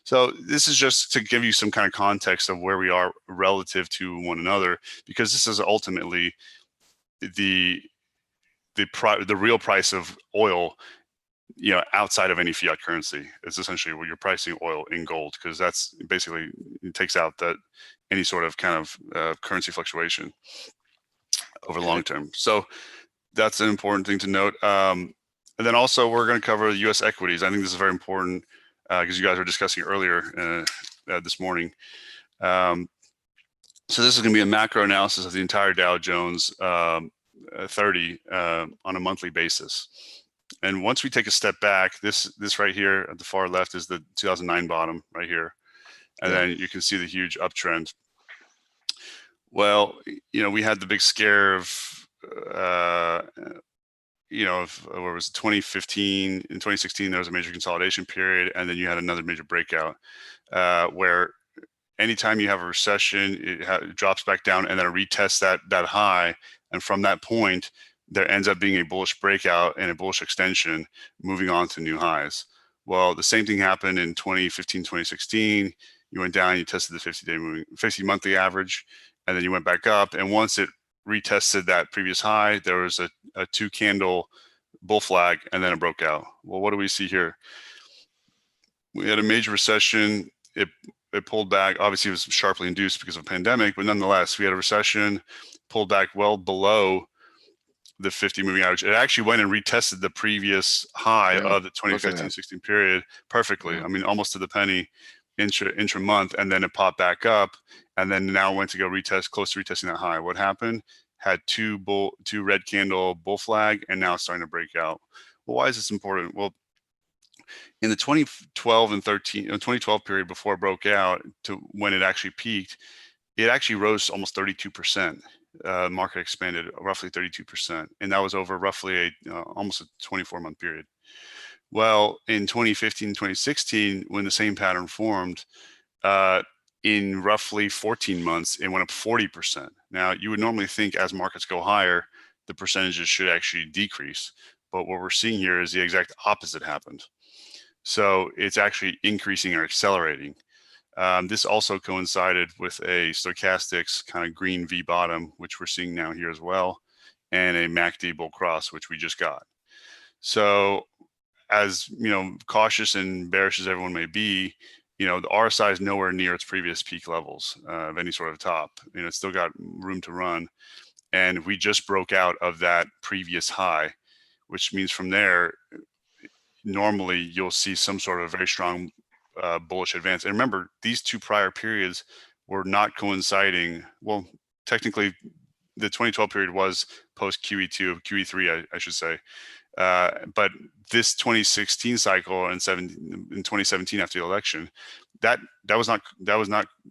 So this is just to give you some kind of context of where we are relative to one another, because this is ultimately the real price of oil, outside of any fiat currency. It's essentially where you're pricing oil in gold, because that's basically, it takes out that any sort of kind of currency fluctuation over long term. So that's an important thing to note. And then also we're going to cover U.S. equities. I think this is very important because you guys were discussing it earlier this morning. So this is going to be a macro analysis of the entire Dow Jones 30 on a monthly basis. And once we take a step back, this right here at the far left is the 2009 bottom right here. And then you can see the huge uptrend. Well, we had the big scare of, where was it, 2015, in 2016, there was a major consolidation period. And then you had another major breakout where anytime you have a recession, it drops back down and then it retests that high. And from that point, there ends up being a bullish breakout and a bullish extension moving on to new highs. Well, the same thing happened in 2015, 2016. You went down, you tested the 50 monthly average, and then you went back up. And once it retested that previous high, there was a 2-candle bull flag, and then it broke out. Well, what do we see here? We had a major recession. It pulled back. Obviously, it was sharply induced because of a pandemic, but nonetheless, we had a recession, pulled back well below the 50 moving average. It actually went and retested the previous high of the 2015-16 period perfectly. I mean, almost to the penny intra month, and then it popped back up, and then now went to go retest, close to retesting that high. What happened? Had two red candle bull flag, and now it's starting to break out. Well, why is this important? Well, in the 2012 period before it broke out to when it actually peaked, it actually rose almost 32%. Market expanded roughly 32%, and that was over roughly almost a 24-month period. Well, in 2015, 2016, when the same pattern formed, in roughly 14 months, it went up 40%. Now, you would normally think as markets go higher, the percentages should actually decrease, but what we're seeing here is the exact opposite happened. So it's actually increasing or accelerating. This also coincided with a stochastics kind of green V bottom, which we're seeing now here as well, and a MACD bull cross, which we just got. So as cautious and bearish as everyone may be, the RSI is nowhere near its previous peak levels of any sort of top. It's still got room to run. And we just broke out of that previous high, which means from there, normally you'll see some sort of very strong bullish advance. And remember, these two prior periods were not coinciding. Well, technically, the 2012 period was post QE2, QE3, I should say. But this 2016 cycle and in 2017 after the election, that was not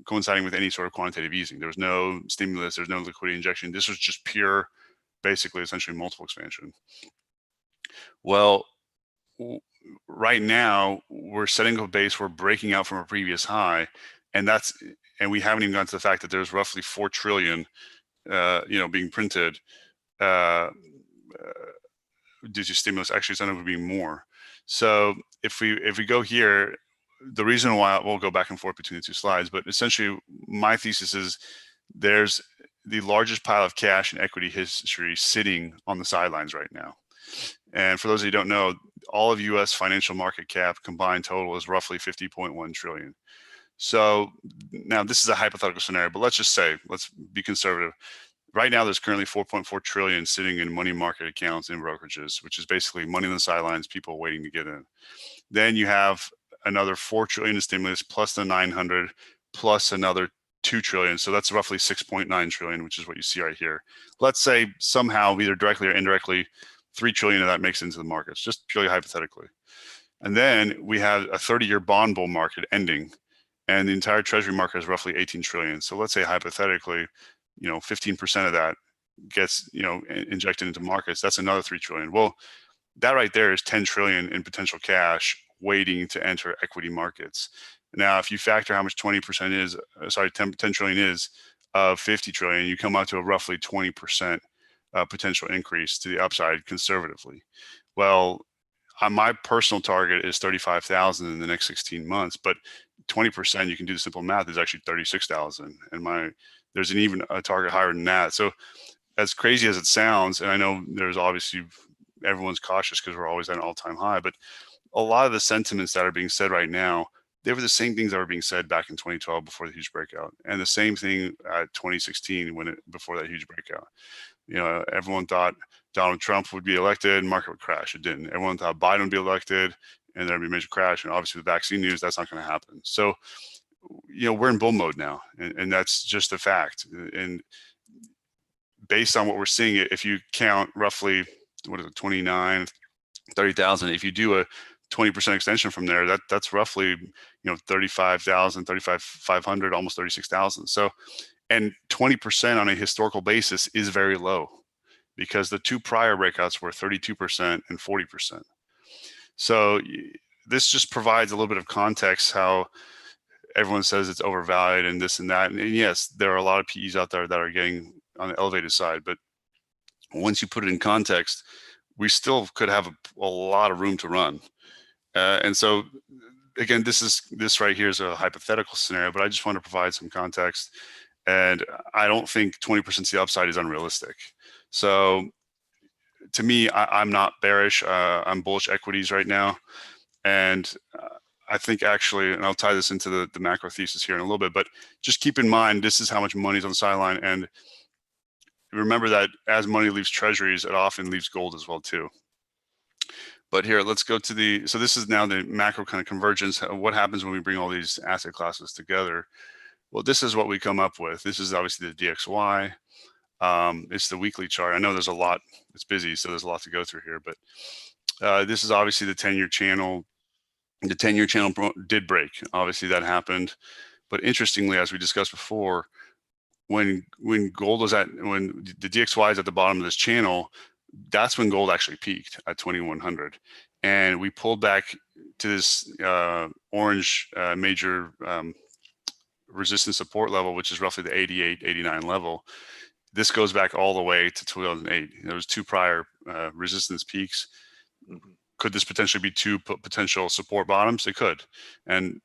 coinciding with any sort of quantitative easing. There was no stimulus. There's no liquidity injection. This was just pure, basically, essentially multiple expansion. Well, right now we're setting a base. We're breaking out from a previous high, and we haven't even gotten to the fact that there's roughly 4 trillion, being printed due to stimulus. Actually, it's going to be more. So if we go here, the reason why we'll go back and forth between the two slides, but essentially my thesis is there's the largest pile of cash in equity history sitting on the sidelines right now. And for those of you who don't know, all of US financial market cap combined total is roughly 50.1 trillion. So now this is a hypothetical scenario, but let's just say, let's be conservative. Right now, there's currently 4.4 trillion sitting in money market accounts in brokerages, which is basically money on the sidelines, people waiting to get in. Then you have another 4 trillion in stimulus plus the 900 plus another 2 trillion. So that's roughly 6.9 trillion, which is what you see right here. Let's say somehow, either directly or indirectly, 3 trillion of that makes into the markets, just purely hypothetically. And then we have a 30-year bond bull market ending, and the entire treasury market is roughly 18 trillion. So let's say hypothetically, 15% of that gets, injected into markets. That's another 3 trillion. Well, that right there is 10 trillion in potential cash waiting to enter equity markets. Now, if you factor how much 20% is, 10 trillion is of 50 trillion, you come out to a roughly 20% potential increase to the upside conservatively. Well, my personal target is 35,000 in the next 16 months, but 20%, you can do the simple math, is actually 36,000. And there's even a target higher than that. So as crazy as it sounds, and I know there's obviously, everyone's cautious because we're always at an all-time high, but a lot of the sentiments that are being said right now, they were the same things that were being said back in 2012 before the huge breakout, and the same thing at 2016 before that huge breakout. Everyone thought Donald Trump would be elected and market would crash. It didn't. Everyone thought Biden would be elected and there'd be a major crash. And obviously with vaccine news, that's not going to happen. So, we're in bull mode now, and that's just a fact. And based on what we're seeing, if you count roughly, 29, 30,000, if you do a 20% extension from there, that's roughly, 35,000, 35,500, almost 36,000. So, and 20% on a historical basis is very low, because the two prior breakouts were 32% and 40%. So this just provides a little bit of context how everyone says it's overvalued and this and that. And yes, there are a lot of PEs out there that are getting on the elevated side, but once you put it in context, we still could have a lot of room to run. And so again, this right here is a hypothetical scenario, but I just want to provide some context. And I don't think 20% to the upside is unrealistic. So to me, I'm not bearish. I'm bullish equities right now. And I think actually, and I'll tie this into the macro thesis here in a little bit, but just keep in mind, this is how much money is on the sideline. And remember that as money leaves treasuries, it often leaves gold as well too. But here, let's go to so this is now the macro kind of convergence. What happens when we bring all these asset classes together? Well, this is what we come up with. This is obviously the DXY. It's the weekly chart. I know there's a lot, it's busy, so there's a lot to go through here, but this is obviously the 10-year channel. The 10-year channel did break. Obviously that happened. But interestingly, as we discussed before, when gold was when the DXY is at the bottom of this channel, that's when gold actually peaked at 2,100. And we pulled back to this orange major resistance support level, which is roughly the 88, 89 level. This goes back all the way to 2008. There was two prior resistance peaks. Could this potentially be two potential support bottoms? It could. And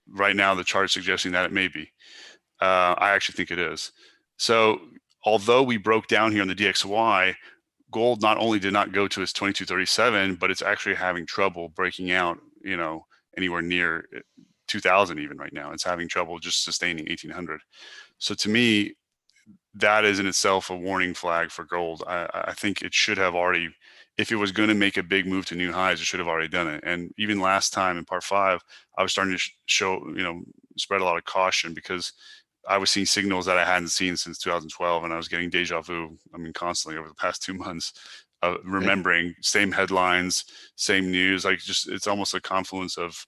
right now the chart is suggesting that it may be. I actually think it is. So although we broke down here on the DXY, gold not only did not go to its 2237, but it's actually having trouble breaking out, anywhere near 2000 even right now. It's having trouble just sustaining 1800. So to me, that is in itself a warning flag for gold. I think it should have already, if it was going to make a big move to new highs, it should have already done it. And even last time in part 5, I was starting to show, spread a lot of caution, because I was seeing signals that I hadn't seen since 2012, and I was getting deja vu, constantly over the past 2 months, remembering same headlines, same news. Like, just, it's almost a confluence of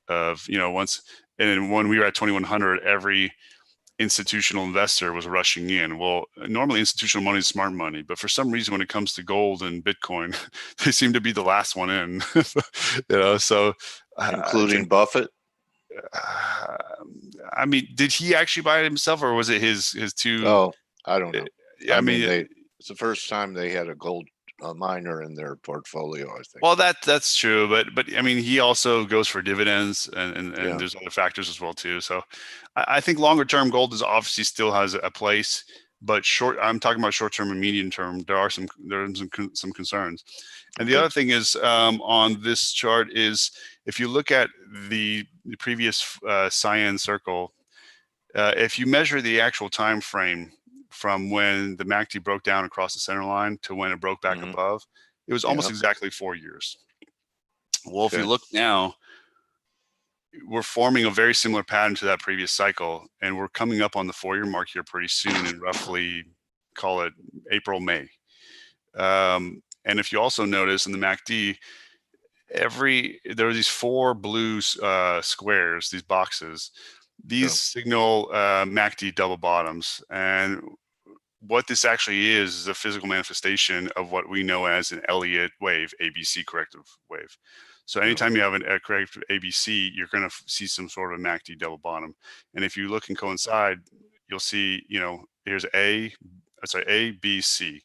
once, and when we were at 2100, every institutional investor was rushing in. Well, normally institutional money is smart money, but for some reason, when it comes to gold and Bitcoin, they seem to be the last one in. So including Buffett. Did he actually buy it himself, or was it his two? Oh, I don't know. It's the first time they had a gold miner in their portfolio, I think. Well, that's true, but he also goes for dividends, and Yeah. There's other factors as well too. So I think longer term gold is obviously still has a place. but I'm talking about short term and medium term. There are some concerns. And the other thing is on this chart is if you look at the previous cyan circle, if you measure the actual time frame from when the MACD broke down across the center line to when it broke back above, it was almost exactly 4 years. Well, if you look now, we're forming a very similar pattern to that previous cycle, and we're coming up on the 4-year mark here pretty soon in roughly, call it April, May. And if you also notice in the MACD, there are these 4 blue squares, these boxes. These signal MACD double bottoms, and what this actually is a physical manifestation of what we know as an Elliott wave, ABC corrective wave. So anytime you have a corrective ABC, you're going to see some sort of a MACD double bottom. And if you look and coincide, you'll see, here's A, B, C.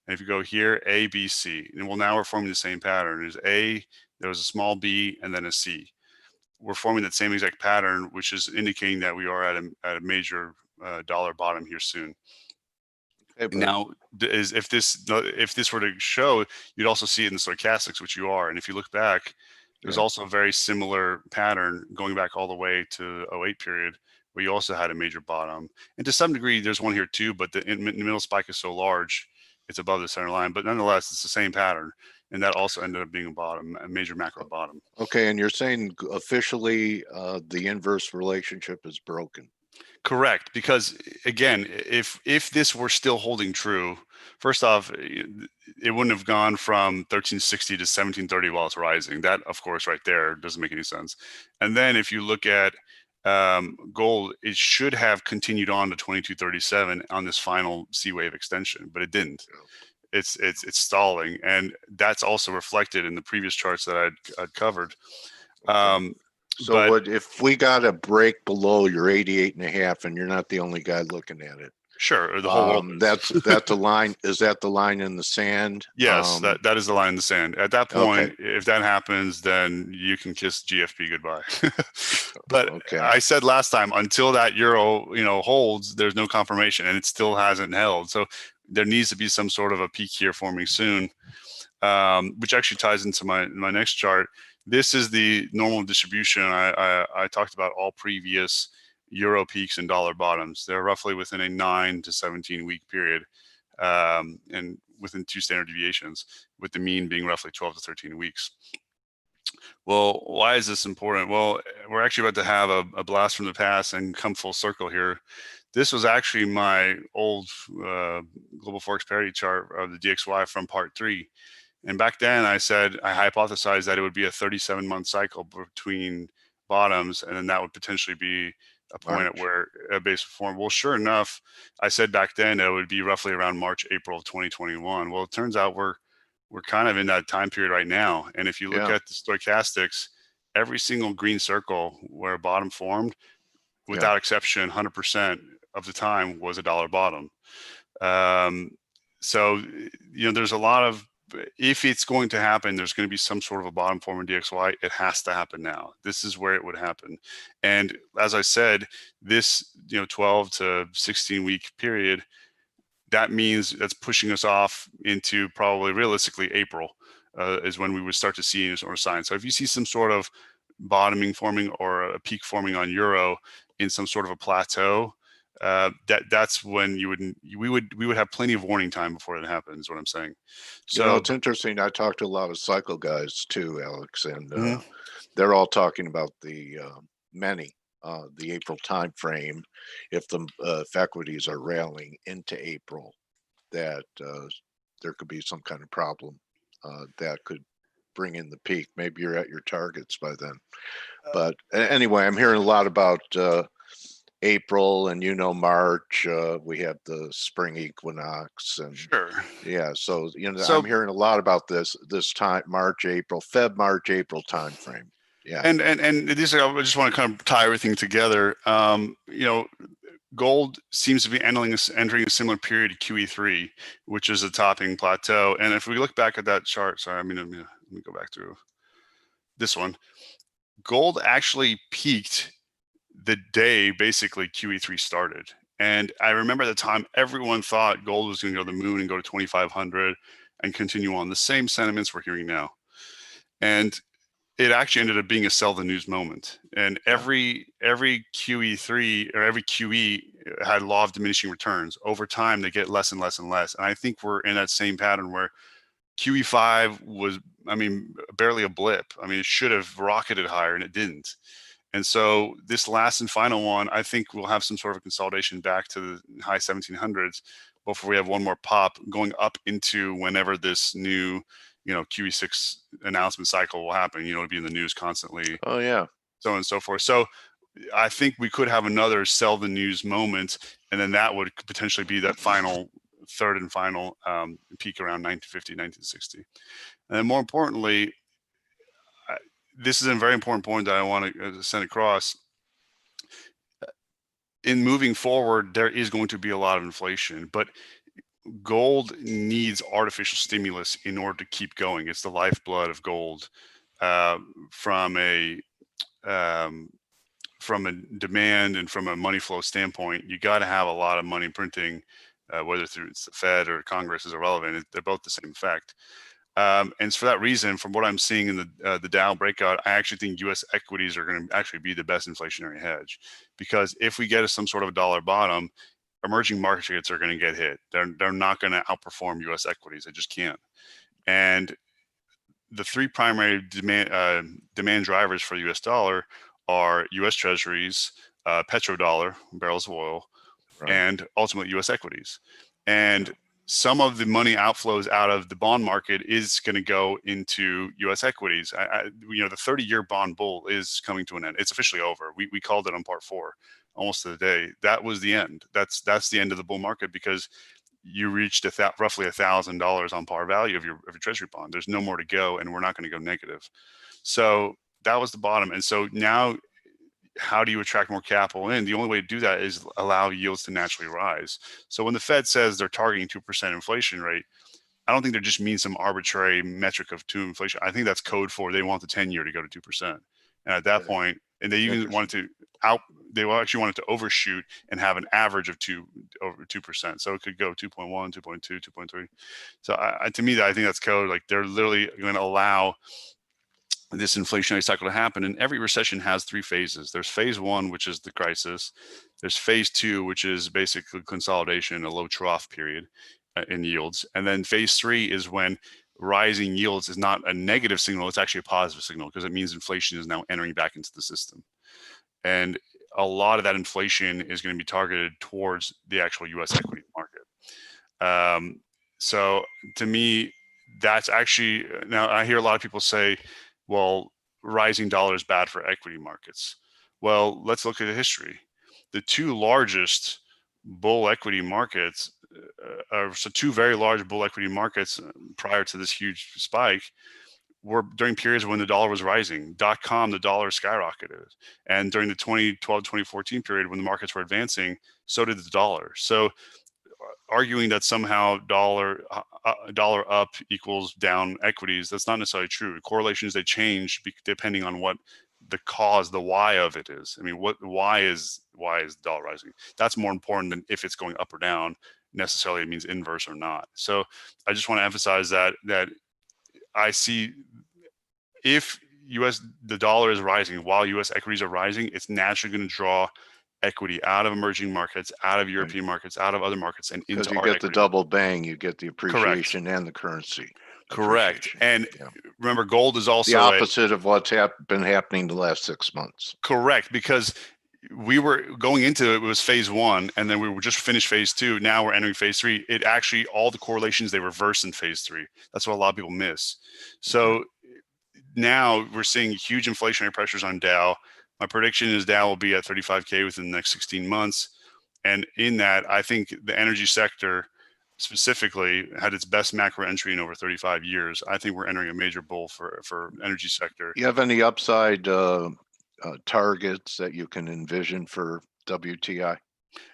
And if you go here, A, B, C, and well, now we're forming the same pattern. There's A, there was a small b, and then a C. We're forming that same exact pattern, which is indicating that we are at a major dollar bottom here soon. Now, if this were to show, you'd also see it in the stochastics, which you are. And if you look back, there's also a very similar pattern going back all the way to 08 period, where you also had a major bottom. And to some degree, there's one here too, but the middle spike is so large, it's above the center line. But nonetheless, it's the same pattern. And that also ended up being a major macro bottom. Okay, and you're saying officially the inverse relationship is broken. Correct, because again, if this were still holding true, first off, it wouldn't have gone from 1360 to 1730 while it's rising. That, of course, right there doesn't make any sense. And then if you look at gold, it should have continued on to 2237 on this final C wave extension, but it didn't. It's stalling, and that's also reflected in the previous charts that I'd covered. So if we got a break below your 88.5, and you're not the only guy looking at it? Sure, the whole world. That's the line. Is that the line in the sand? Yes, that is the line in the sand. At that point, if that happens, then you can kiss GFP goodbye. But I said last time, until that euro, holds, there's no confirmation, and it still hasn't held. So there needs to be some sort of a peak here forming soon, which actually ties into my next chart. This is the normal distribution. I talked about all previous euro peaks and dollar bottoms. They're roughly within a 9 to 17 week period, and within 2 standard deviations, with the mean being roughly 12 to 13 weeks. Well, why is this important? Well, we're actually about to have a blast from the past and come full circle here. This was actually my old global forex parity chart of the DXY from part 3. And back then I said, I hypothesized that it would be a 37-month cycle between bottoms, and then that would potentially be a point at where a base would form. Well, sure enough, I said back then it would be roughly around March, April of 2021. Well, it turns out we're kind of in that time period right now. And if you look at the stochastics, every single green circle where a bottom formed, without exception, 100% of the time was a dollar bottom. So, there's a lot of, if it's going to happen, there's going to be some sort of a bottom form in DXY. It has to happen now. This is where it would happen. And as I said, this 12 to 16 week period, that means that's pushing us off into probably realistically April is when we would start to see any sort of sign. So if you see some sort of bottoming forming or a peak forming on euro in some sort of a plateau, that's when we would have plenty of warning time before it happens, is what I'm saying. So it's interesting. I talked to a lot of cycle guys too, Alex, and they're all talking about the April time frame. If the equities are railing into April, that there could be some kind of problem that could bring in the peak. Maybe you're at your targets by then. But anyway, I'm hearing a lot about April and March. We have the spring equinox, and so I'm hearing a lot about this time, March, April time frame. And this, I just want to kind of tie everything together. Gold seems to be entering a similar period to QE3, which is a topping plateau. And if we look back at that chart, let me go back through this one. Gold actually peaked the day basically QE3 started. And I remember at the time, everyone thought gold was going to go to the moon and go to 2,500 and continue on. The same sentiments we're hearing now. And it actually ended up being a sell the news moment. And every QE3 or every QE had law of diminishing returns. Over time, they get less and less and less. And I think we're in that same pattern where QE5 was, I mean, barely a blip. I mean, it should have rocketed higher and it didn't. And so this last and final one, I think we'll have some sort of consolidation back to the high 1700s before we have one more pop going up into whenever this new, QE6 announcement cycle will happen. It'll be in the news constantly. Oh yeah. So on and so forth. So I think we could have another sell the news moment, and then that would potentially be that final, third and final peak around 1950, 1960. And then more importantly, this is a very important point that I want to send across. In moving forward, there is going to be a lot of inflation, but gold needs artificial stimulus in order to keep going. It's the lifeblood of gold. From a demand and from a money flow standpoint, you got to have a lot of money printing, whether through the Fed or Congress is irrelevant. They're both the same effect. And for that reason, from what I'm seeing in the Dow breakout, I actually think U.S. equities are going to actually be the best inflationary hedge, because if we get some sort of a dollar bottom, emerging markets are going to get hit. They're not going to outperform U.S. equities. They just can't. And the three primary demand drivers for the U.S. dollar are U.S. Treasuries, petrodollar, barrels of oil, Right. and ultimately U.S. equities. And some of the money outflows out of the bond market is going to go into U.S. equities. The 30-year bond bull is coming to an end. It's officially over. We called it on part 4, almost to the day. That was the end. That's the end of the bull market, because you reached roughly $1,000 on par value of your treasury bond. There's no more to go, and we're not going to go negative. So that was the bottom. And so now, how do you attract more capital in? The only way to do that is allow yields to naturally rise. So when the Fed says they're targeting 2% inflation rate, I don't think they just mean some arbitrary metric of 2 inflation. I think that's code for they want the 10-year to go to 2%. And at that point, and they even wanted to they actually wanted to overshoot and have an average of over 2%. So it could go 2.1, 2.2, 2.3. So to me, I think that's code. Like, they're literally going to allow this inflationary cycle to happen. And every recession has 3 phases. There's phase 1, which is the crisis. There's phase 2, which is basically consolidation, a low trough period in yields. And then phase 3 is when rising yields is not a negative signal, it's actually a positive signal, because it means inflation is now entering back into the system. And a lot of that inflation is going to be targeted towards the actual U.S. equity market. So to me, that's actually, now I hear a lot of people say, well, rising dollar is bad for equity markets. Well, let's look at the history. The 2 largest bull equity markets, so 2 very large bull equity markets prior to this huge spike, were during periods when the dollar was rising. .com, the dollar skyrocketed. And during the 2012, 2014 period when the markets were advancing, so did the dollar. So arguing that somehow dollar up equals down equities, that's not necessarily true. Correlations, they change depending on what the cause, the why of it is. I mean, why is the dollar rising? That's more important than if it's going up or down. Necessarily it means inverse or not. So I just want to emphasize that I see, if the dollar is rising while U.S. equities are rising, it's naturally going to draw equity out of emerging markets, out of European markets, out of other markets, and into you get the double bang. You get the appreciation and the currency. Correct. And remember, gold is also the opposite of what's been happening the last 6 months. Correct, because we were going into it was phase 1, and then we were just finished phase 2. Now we're entering phase 3. It actually, all the correlations, they reverse in phase 3. That's what a lot of people miss. So now we're seeing huge inflationary pressures on Dow. My prediction is Dow will be at 35K within the next 16 months. And in that, I think the energy sector specifically had its best macro entry in over 35 years. I think we're entering a major bull for energy sector. You have any upside targets that you can envision for WTI?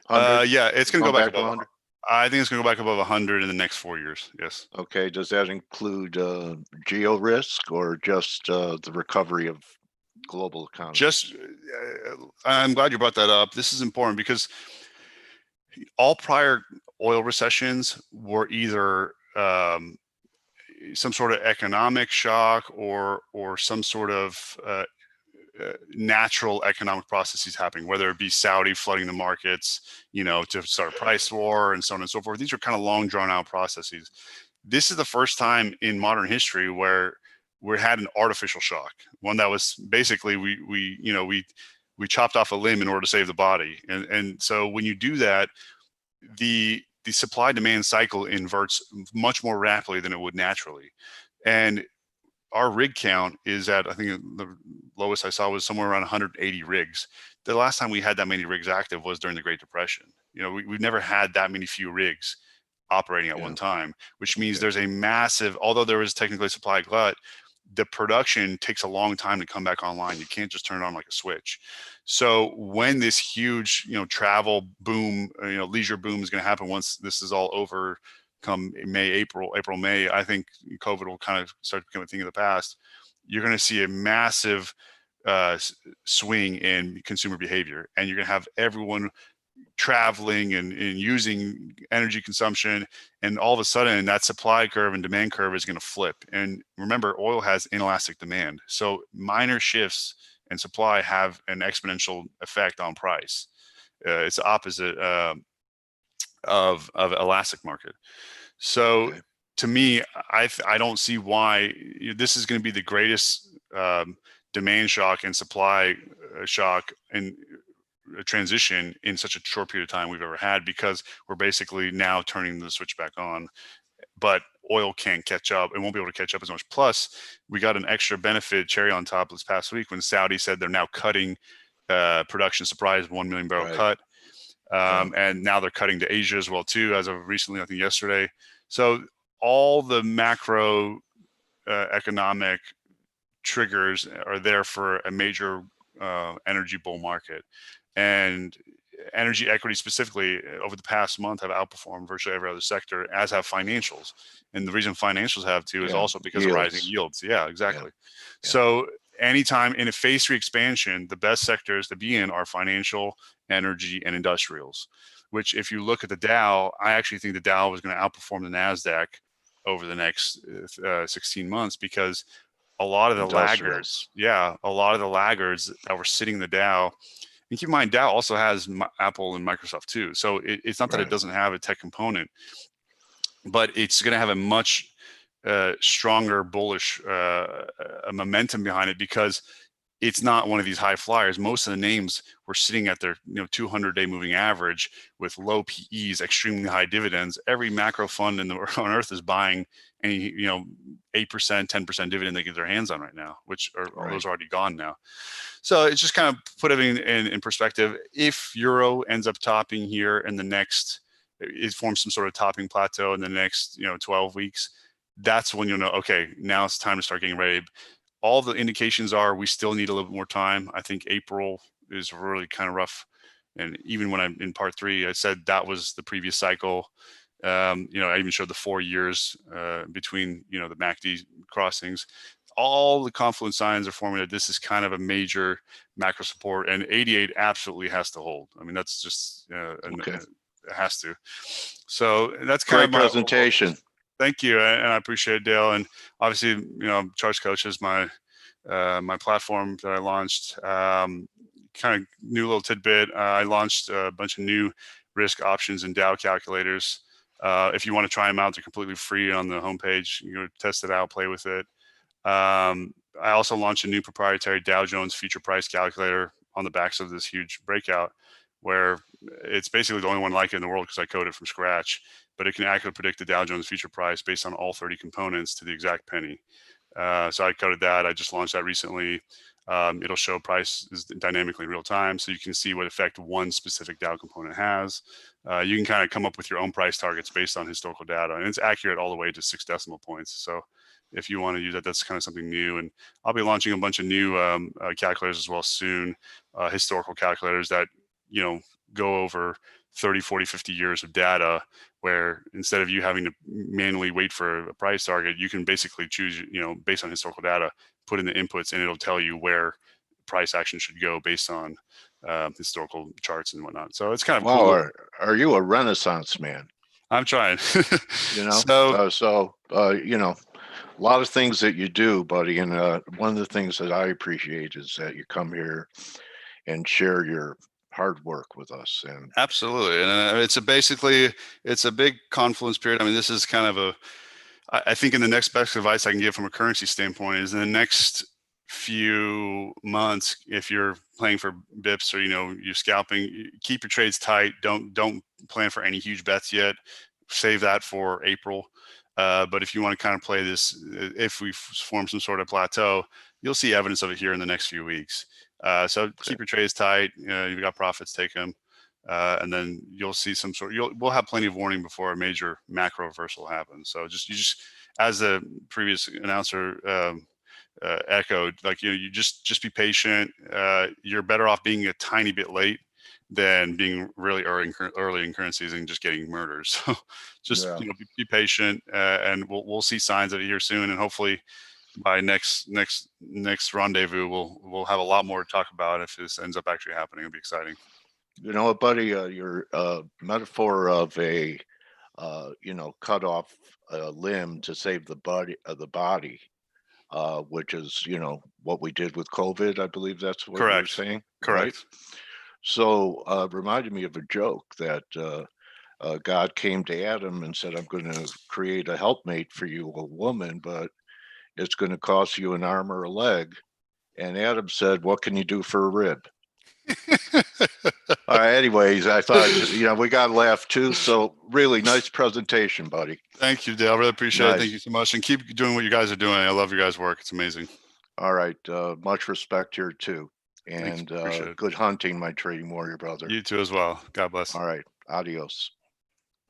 Yeah, it's going to go back above 100. I think it's going to go back above 100 in the next 4 years. Yes. Okay. Does that include geo risk or just the recovery of global economy? I'm glad you brought that up. This is important because all prior oil recessions were either some sort of economic shock or some sort of natural economic processes happening, whether it be Saudi flooding the markets, to start a price war and so on and so forth. These are kind of long drawn out processes. This is the first time in modern history where we had an artificial shock, one that was basically we chopped off a limb in order to save the body. And so when you do that, the supply demand cycle inverts much more rapidly than it would naturally. And our rig count is at, I think the lowest I saw was somewhere around 180 rigs. The last time we had that many rigs active was during the Great Depression. We've never had that many few rigs operating at one time, which means there's a massive, although there is technically a supply glut, the production takes a long time to come back online. You can't just turn it on like a switch. So when this huge, travel boom, leisure boom is going to happen once this is all over, come April, May, I think COVID will kind of start becoming a thing of the past. You're going to see a massive swing in consumer behavior, and you're going to have everyone traveling and using energy consumption, and all of a sudden that supply curve and demand curve is going to flip. And remember, oil has inelastic demand, so minor shifts in supply have an exponential effect on price. It's the opposite of elastic market. So to me, I don't see why this is going to be the greatest demand shock and supply shock and transition in such a short period of time we've ever had, because we're basically now turning the switch back on. But oil can't catch up. It won't be able to catch up as much. Plus, we got an extra benefit, cherry on top, this past week when Saudi said they're now cutting production. Surprise, 1 million barrel cut. And now they're cutting to Asia as well too, as of recently, I think yesterday. So all the macro economic triggers are there for a major energy bull market. And energy equity specifically over the past month have outperformed virtually every other sector, as have financials. And the reason financials have too is also because of rising yields. Yeah, exactly. So anytime in a phase 3 expansion, the best sectors to be in are financial, energy, and industrials, which if you look at the Dow, I actually think the Dow was going to outperform the NASDAQ over the next 16 months, because a lot of the laggards that were sitting in the Dow, and keep in mind, Dow also has Apple and Microsoft too. So it's not that it doesn't have a tech component, but it's going to have a much stronger bullish momentum behind it, because it's not one of these high flyers. Most of the names were sitting at their 200-day moving average with low PEs, extremely high dividends. Every macro fund on earth is buying any 8%, 10% dividend they get their hands on right now, which are those are already gone now. So it's just kind of put everything in perspective. If euro ends up topping here in the next, it forms some sort of topping plateau in the next 12 weeks, that's when you'll know, okay, now it's time to start getting ready. All the indications are we still need a little bit more time. I think April is really kind of rough. And even when I'm in part 3, I said that was the previous cycle. I even showed the 4 years between, the MACD crossings. All the confluence signs are forming that this is kind of a major macro support, and 88 absolutely has to hold. I mean, that's just, it has to. So that's kind of my presentation. Thank you, and I appreciate it, Dale. And obviously, Charge Coach is my my platform that I launched. Kind of new little tidbit. I launched a bunch of new risk options and Dow calculators. If you want to try them out, they're completely free on the homepage. You know, test it out, play with it. I also launched a new proprietary Dow Jones future price calculator on the backs of this huge breakout, where it's basically the only one like it in the world because I coded it from scratch, but it can accurately predict the Dow Jones future price based on all 30 components to the exact penny. So I coded that. I just launched that recently. It'll show prices dynamically in real time, so you can see what effect one specific Dow component has. You can kind of come up with your own price targets based on historical data, and it's accurate all the way to 6 decimal points. So if you want to use that, that's kind of something new. And I'll be launching a bunch of new calculators as well soon, historical calculators that, go over 30, 40, 50 years of data, where instead of you having to manually wait for a price target, you can basically choose, based on historical data, put in the inputs, and it'll tell you where price action should go based on historical charts and whatnot. So it's kind of Wow, cool. are you a Renaissance man? I'm trying. You know, So you know, a lot of things that you do, buddy. And one of the things that I appreciate is that you come here and share your hard work with us. And absolutely, and it's a big confluence period. I mean, this is kind of I think in the next best advice I can give from a currency standpoint is in the next few months, if you're playing for bips or you're scalping, keep your trades tight. Don't plan for any huge bets yet. Save that for April. But if you want to kind of play this, if we form some sort of plateau, you'll see evidence of it here in the next few weeks. So keep your trades tight. You've got profits, take them. And then you'll see some sort. We'll have plenty of warning before a major macro reversal happens. So just as the previous announcer echoed, like you just be patient. You're better off being a tiny bit late than being really early in currencies and just getting murdered. So just be patient, and we'll see signs of it here soon, and hopefully by next rendezvous we'll have a lot more to talk about if this ends up actually happening. It'll be exciting. you know what, buddy, your metaphor of a cut off a limb to save the body, which is what we did with COVID. I believe that's what you're saying. Correct. Right? So reminded me of a joke that God came to Adam and said, I'm going to create a helpmate for you, a woman, but it's going to cost you an arm or a leg. And Adam said, what can you do for a rib? Anyways, I thought, we got to laugh too. So really nice presentation, buddy. Thank you, Dale. Really appreciate it. Thank you so much. And keep doing what you guys are doing. I love your guys' work. It's amazing. All right. Much respect here too. And good hunting, my trading warrior brother. You too as well. God bless. All right. Adios.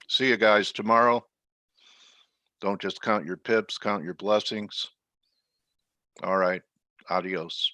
See you guys tomorrow. Don't just count your pips, count your blessings. All right. Adios.